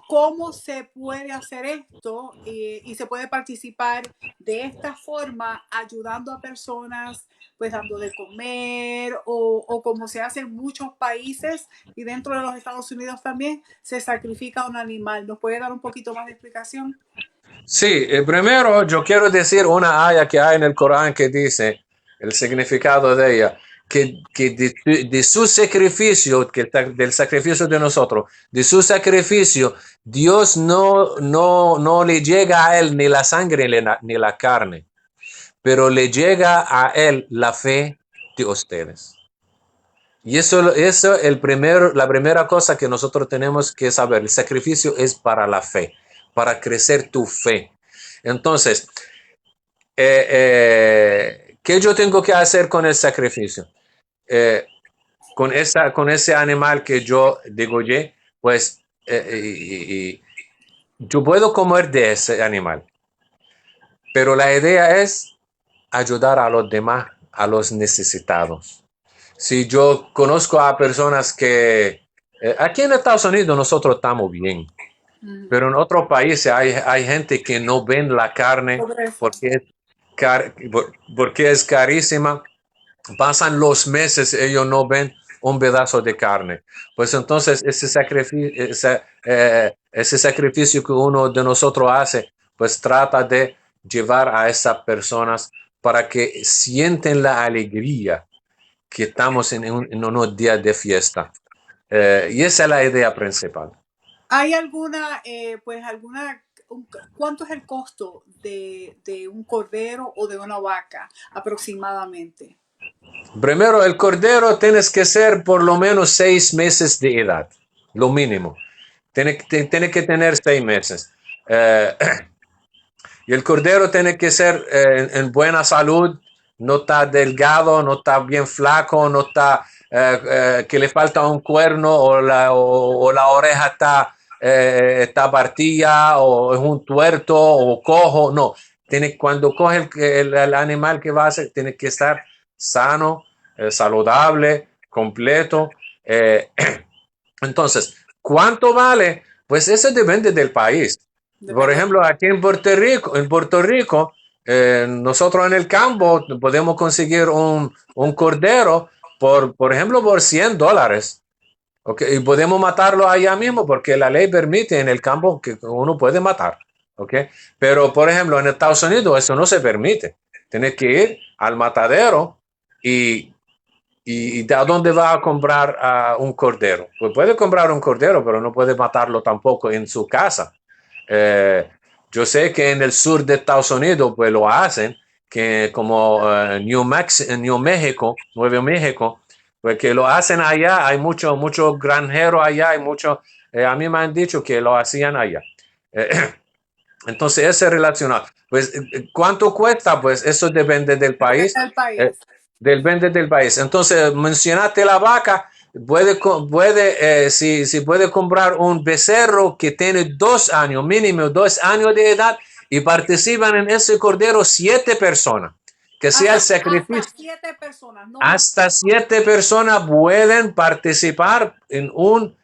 cómo se puede hacer esto y se puede participar de esta forma ayudando a personas, pues dando de comer o como se hace en muchos países y dentro de los Estados Unidos también se sacrifica un animal. ¿Nos puede dar un poquito más de explicación? Sí, primero yo quiero decir una aya que hay en el Corán que dice el significado de ella, que de su sacrificio, del sacrificio de nosotros, de su sacrificio, Dios no le llega a él ni la sangre ni la carne, pero le llega a él la fe de ustedes. Y eso la primera cosa que nosotros tenemos que saber, el sacrificio es para la fe, para crecer tu fe. Entonces, ¿qué yo tengo que hacer con el sacrificio? Con ese animal que yo degollé, pues yo puedo comer de ese animal, pero la idea es ayudar a los demás, a los necesitados. Si yo conozco a personas que aquí en Estados Unidos nosotros estamos bien, pero en otros países hay gente que no ven la carne Pobreza. porque es carísima. Pasan los meses, ellos no ven un pedazo de carne. Pues entonces ese sacrificio que uno de nosotros hace, pues trata de llevar a esas personas para que sienten la alegría que estamos en unos días de fiesta. Y esa es la idea principal. ¿Hay pues cuánto es el costo de un cordero o de una vaca aproximadamente? Primero, el cordero tienes que ser por lo menos 6 meses de edad, lo mínimo. Tiene que tener 6 meses. Y el cordero tiene que ser buena salud, no está delgado, no está bien flaco, no está que le falta un cuerno o la oreja está partida o es un tuerto o cojo. No, cuando coge el animal que va a hacer, tiene que estar sano, saludable, completo. Entonces, ¿cuánto vale? Pues eso depende del país. Por Depende. ejemplo, aquí en Puerto Rico, nosotros en el campo podemos conseguir un cordero por ejemplo, por $100. Okay, y podemos matarlo allá mismo porque la ley permite en el campo que uno puede matar. Okay, pero, por ejemplo, en Estados Unidos eso no se permite. Tienes que ir al matadero y ¿y a dónde va a comprar un cordero? Pues puede comprar un cordero, pero no puede matarlo tampoco en su casa. Eh, yo sé que en el sur de Estados Unidos pues lo hacen que como New México, Nuevo México, pues que lo hacen allá, hay mucho granjero allá, hay mucho, a mí me han dicho que lo hacían allá. Entonces, ese es relacionado. Pues, ¿cuánto cuesta? Pues eso depende del Lo que país, está el eh, país. depende del país. Entonces, mencionaste la vaca, si puede comprar un becerro que tiene 2 años, mínimo 2 años de edad, y participan en ese cordero 7 personas, que sea el Hasta sacrificio. 7 personas, no más. Hasta 7 personas pueden participar en un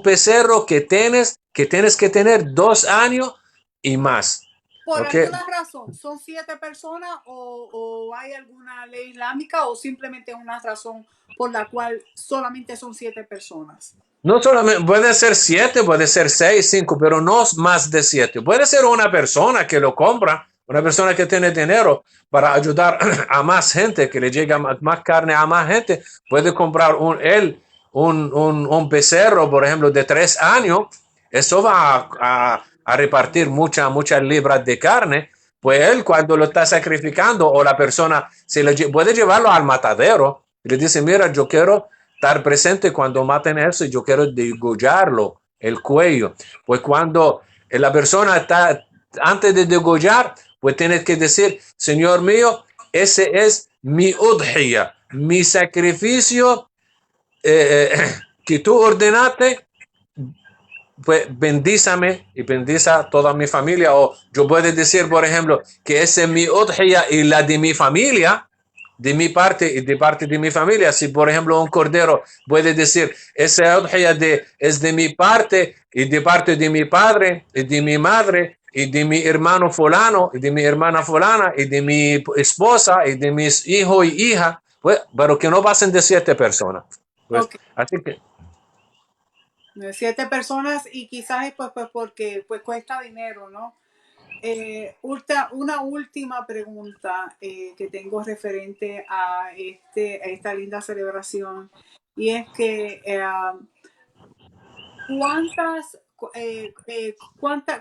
becerro que tienes que tener 2 años y más. Por ¿Ok? alguna razón, ¿son 7 personas o hay alguna ley islámica o simplemente una razón por la cual solamente son 7 personas? No solamente puede ser 7, puede ser 6, 5, pero no más de 7. Puede ser una persona que lo compra, una persona que tiene dinero para ayudar a más gente, que le llega más carne a más gente. Puede comprar un becerro, por ejemplo, de 3 años. Eso va a repartir muchas libras de carne. Pues él cuando lo está sacrificando o la persona puede llevarlo al matadero y le dice, mira, yo quiero estar presente cuando maten eso y yo quiero degollarlo, el cuello. Pues cuando la persona está, antes de degollar, pues tienes que decir, Señor mío, ese es mi udhiya, mi sacrificio que tú ordenaste, pues bendízame y bendiza a toda mi familia. O yo puedo decir, por ejemplo, que ese es mi udhiya y la de mi familia, de mi parte y de parte de mi familia. Si, por ejemplo, un cordero puede decir, esa udhiya es de mi parte y de parte de mi padre y de mi madre y de mi hermano fulano y de mi hermana fulana y de mi esposa y de mis hijos y hijas, pues, pero que no pasen de 7 personas. Pues, Ok, así que 7 personas y quizás es pues porque pues cuesta dinero, ¿no? Una última pregunta que tengo referente a esta linda celebración y es que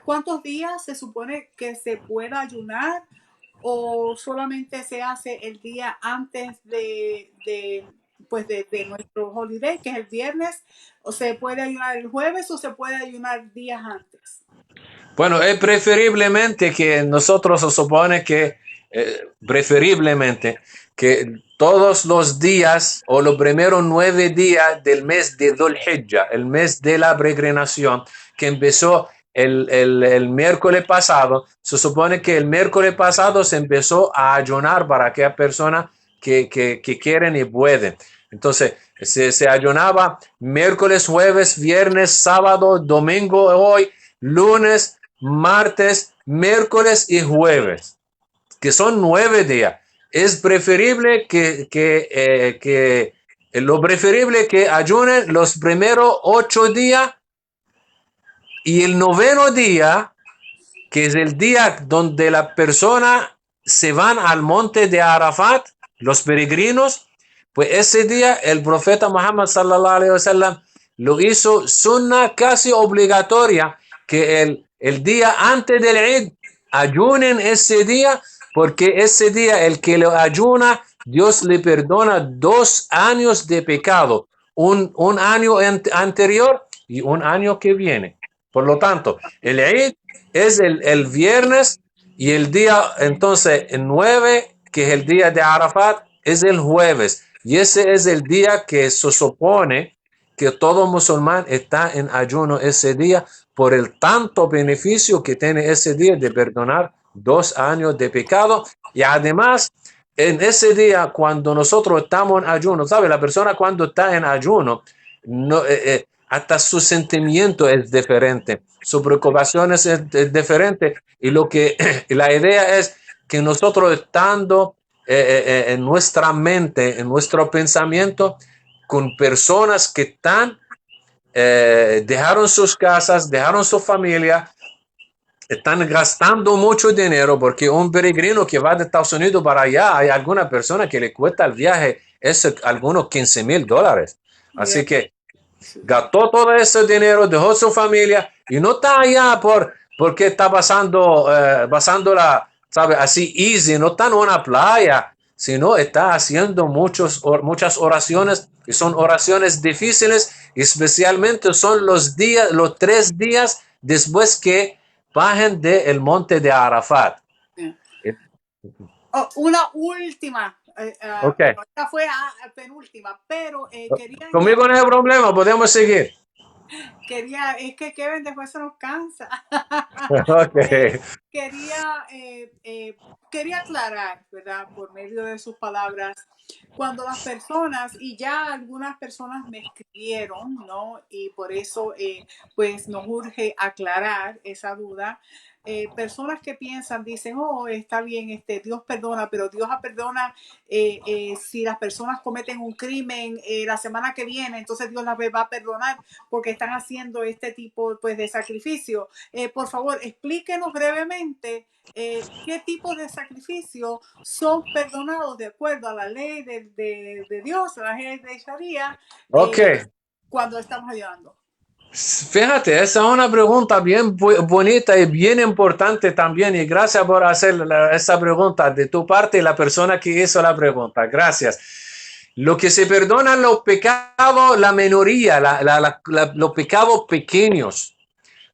¿cuántos días se supone que se pueda ayunar o solamente se hace el día antes de nuestro holiday, que es el viernes, o se puede ayunar el jueves o se puede ayunar días antes? bueno, es preferiblemente que nosotros se supone que, preferiblemente, que todos los días o los primeros 9 días del mes de Dhul Hijjah, el mes de la peregrinación, que empezó el miércoles pasado, se supone que el miércoles pasado se empezó a ayunar para aquellas personas que quieren y pueden. Entonces, se ayunaba miércoles, jueves, viernes, sábado, domingo, hoy, lunes, martes, miércoles y jueves, que son 9 días. Es preferible lo preferible que ayunen los primeros 8 días y el noveno día, que es el día donde la persona se van al monte de Arafat, los peregrinos, pues ese día el profeta Muhammad sallallahu alaihi wasallam lo hizo sunna casi obligatoria, que el día antes del Eid ayunen ese día, porque ese día el que lo ayuna, Dios le perdona 2 años de pecado, un año anterior y un año que viene. Por lo tanto, el Eid es el viernes y el día, entonces, el 9, que es el día de Arafat, es el jueves. Y ese es el día que se supone que todo musulmán está en ayuno ese día por el tanto beneficio que tiene ese día de perdonar 2 años de pecado. Y además, en ese día, cuando nosotros estamos en ayuno, ¿sabe? La persona cuando está en ayuno, no, hasta su sentimiento es diferente, su preocupación es diferente y la idea es que nosotros estando en nuestra mente, en nuestro pensamiento, con personas que dejaron sus casas, dejaron su familia, están gastando mucho dinero porque un peregrino que va de Estados Unidos para allá, hay alguna persona que le cuesta el viaje, es algunos $15,000. Yeah, Así que sí. gastó todo ese dinero, dejó su familia y no está allá porque está pasando ¿sabe? Así easy, no está en una playa, sino está haciendo muchas oraciones y son oraciones difíciles, especialmente son los días, los 3 días después que bajen del monte de Arafat. Yeah. Oh, una última, Ok, bueno, esta fue penúltima, pero quería conmigo no añadir, hay problema, podemos seguir. es que Kevin después se nos cansa. Ok, Eh, quería, quería aclarar, ¿verdad? Por medio de sus palabras, cuando las personas, y ya algunas personas me escribieron, ¿no? Y por eso, pues nos urge aclarar esa duda. Personas que piensan, dicen, oh, está bien, Dios perdona, pero Dios perdona si las personas cometen un crimen la semana que viene, entonces Dios las va a perdonar porque están haciendo este tipo pues, de sacrificio. Por favor, explíquenos brevemente qué tipo de sacrificio son perdonados de acuerdo a la ley de Dios, a la ley de Sharia, ok. cuando estamos ayudando. Fíjate, esa es una pregunta bien bonita y bien importante también. Y gracias por hacer esa pregunta de tu parte y la persona que hizo la pregunta. Gracias. Lo que se perdonan los pecados, la minoría, los pecados pequeños,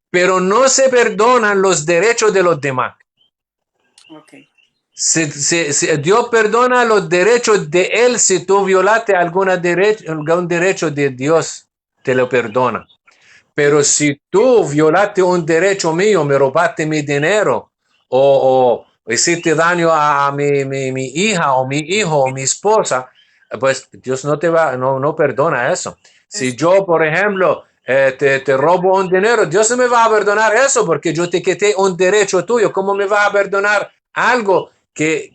pero no se perdonan los derechos de los demás. Ok. Dios perdona los derechos de él si tú violaste algún derecho de Dios, te lo perdona. Pero si tú violaste un derecho mío, me robaste mi dinero o hiciste daño a mi hija o mi hijo o mi esposa, pues Dios no te va, no perdona eso. Si Exacto. yo, por ejemplo, te robo un dinero, Dios no me va a perdonar eso porque yo te quité un derecho tuyo. ¿Cómo me va a perdonar algo que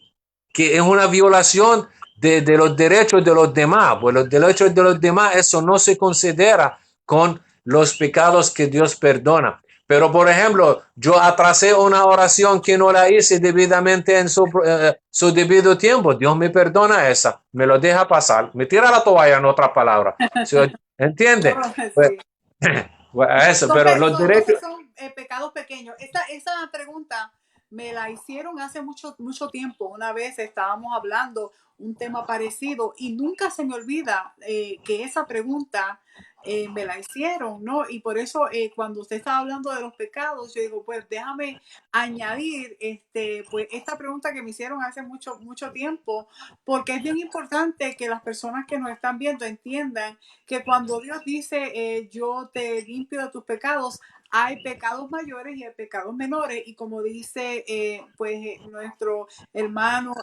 es una violación de los derechos de los demás? Pues los derechos de los demás, eso no se considera con los pecados que Dios perdona. Pero, por ejemplo, yo atrasé una oración que no la hice debidamente en su debido tiempo. Dios me perdona esa, me lo deja pasar, me tira la toalla en otras palabras. ¿Entiende? Pues, Sí. eso, pero los Entonces derechos. son pecados pequeños. Esa pregunta me la hicieron hace mucho tiempo. Una vez estábamos hablando un tema parecido y nunca se me olvida que esa pregunta me la hicieron, ¿no? Y por eso cuando usted estaba hablando de los pecados, yo digo, pues déjame añadir pues esta pregunta que me hicieron hace mucho tiempo, porque es bien importante que las personas que nos están viendo entiendan que cuando Dios dice, yo te limpio de tus pecados, hay pecados mayores y hay pecados menores. Y como dice nuestro hermano,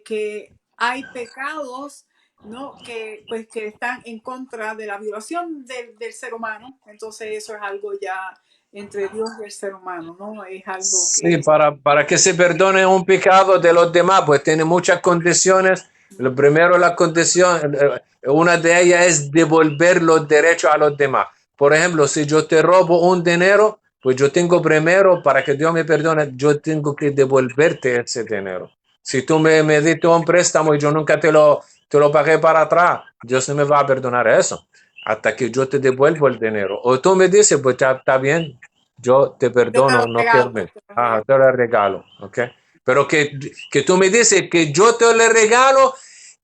que hay pecados, ¿no? Que, pues, que están en contra de la violación del ser humano. Entonces eso es algo ya entre Dios y el ser humano, ¿no? Es algo Sí, que... para que se perdone un pecado de los demás, pues tiene muchas condiciones. Lo primero, la condición, una de ellas es devolver los derechos a los demás. Por ejemplo, si yo te robo un dinero, pues yo tengo primero, para que Dios me perdone, yo tengo que devolverte ese dinero. Si tú me diste un préstamo y yo nunca te lo pagué para atrás, Dios no me va a perdonar eso hasta que yo te devuelvo el dinero. O tú me dices, pues está bien, yo te Yo te lo perdono, no quiero regalo, ver. te lo Ah, regalo. te lo regalo, ¿ok? Pero que tú me dices que yo te lo regalo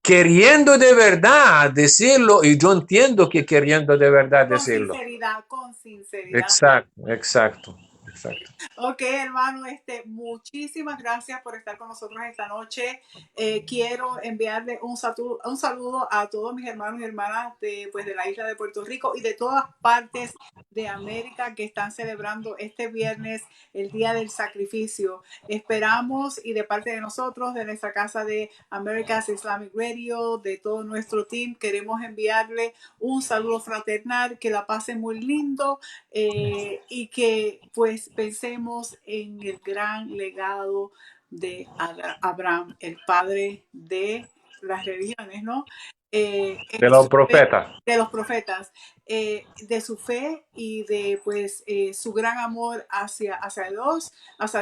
queriendo de verdad decirlo y yo entiendo que queriendo de verdad Con decirlo. sinceridad, con sinceridad. Exacto, exacto, exacto. Ok, hermano, muchísimas gracias por estar con nosotros esta noche. Quiero enviarle un saludo a todos mis hermanos y hermanas de la isla de Puerto Rico y de todas partes de América que están celebrando este viernes el Día del Sacrificio. Esperamos y de parte de nosotros, de nuestra casa de America's Islamic Radio, de todo nuestro team, queremos enviarle un saludo fraternal, que la pasen muy lindo y que pues pensemos en el gran legado de Abraham, el padre de las religiones, ¿no? De los profetas. De los profetas, de su fe y de pues su gran amor hacia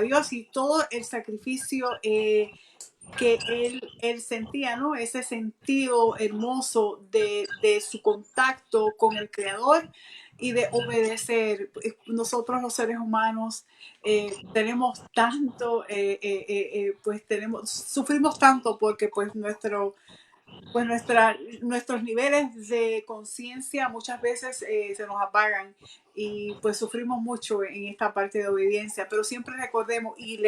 Dios y todo el sacrificio que él sentía, ¿no? Ese sentido hermoso de su contacto con el Creador y de obedecer. Nosotros los seres humanos tenemos tanto, pues sufrimos tanto porque pues nuestros niveles de conciencia muchas veces se nos apagan y pues sufrimos mucho en esta parte de obediencia, pero siempre recordemos y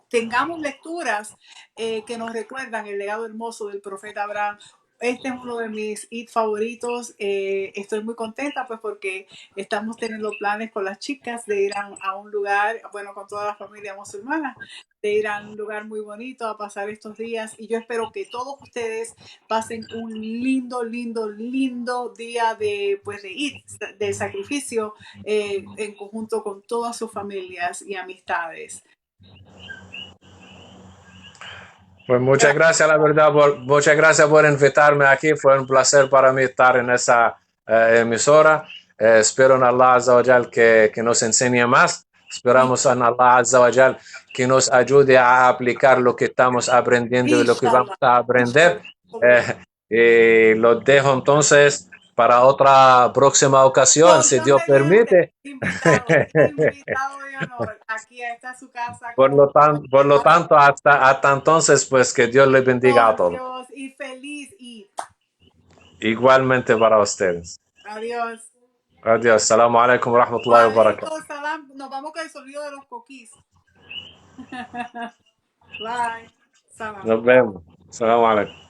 tengamos lecturas que nos recuerdan el legado hermoso del profeta Abraham. Este es uno de mis hits favoritos. Estoy muy contenta pues porque estamos teniendo planes con las chicas de ir a un lugar, bueno, con toda la familia musulmana, de ir a un lugar muy bonito a pasar estos días y yo espero que todos ustedes pasen un lindo, lindo, lindo día de, pues, de Eid, de sacrificio en conjunto con todas sus familias y amistades. Pues muchas gracias, la verdad, muchas gracias por invitarme aquí. Fue un placer para mí estar en esa emisora. Espero en Allah Azza wa Jal que nos enseñe más. Esperamos en Allah Azza wa Jal que nos ayude a aplicar lo que estamos aprendiendo y lo que vamos Inshallah, a aprender. inshallah. Y lo dejo entonces para otra próxima ocasión, Con si Dios Dios mediante, permite. invitado, invitado de honor. Aquí está su casa como Por cualquier lo otra. tanto, hasta entonces, pues que Dios les bendiga a Con todos. Dios y feliz y Igualmente para ustedes. adiós. Adiós. Assalamu alaikum wa rahmatullahi wa barakatuh. Waalaikum salam. Nos vamos con el sonido de los coquís. Bye. Salam. Nos vemos. Assalamu alaikum.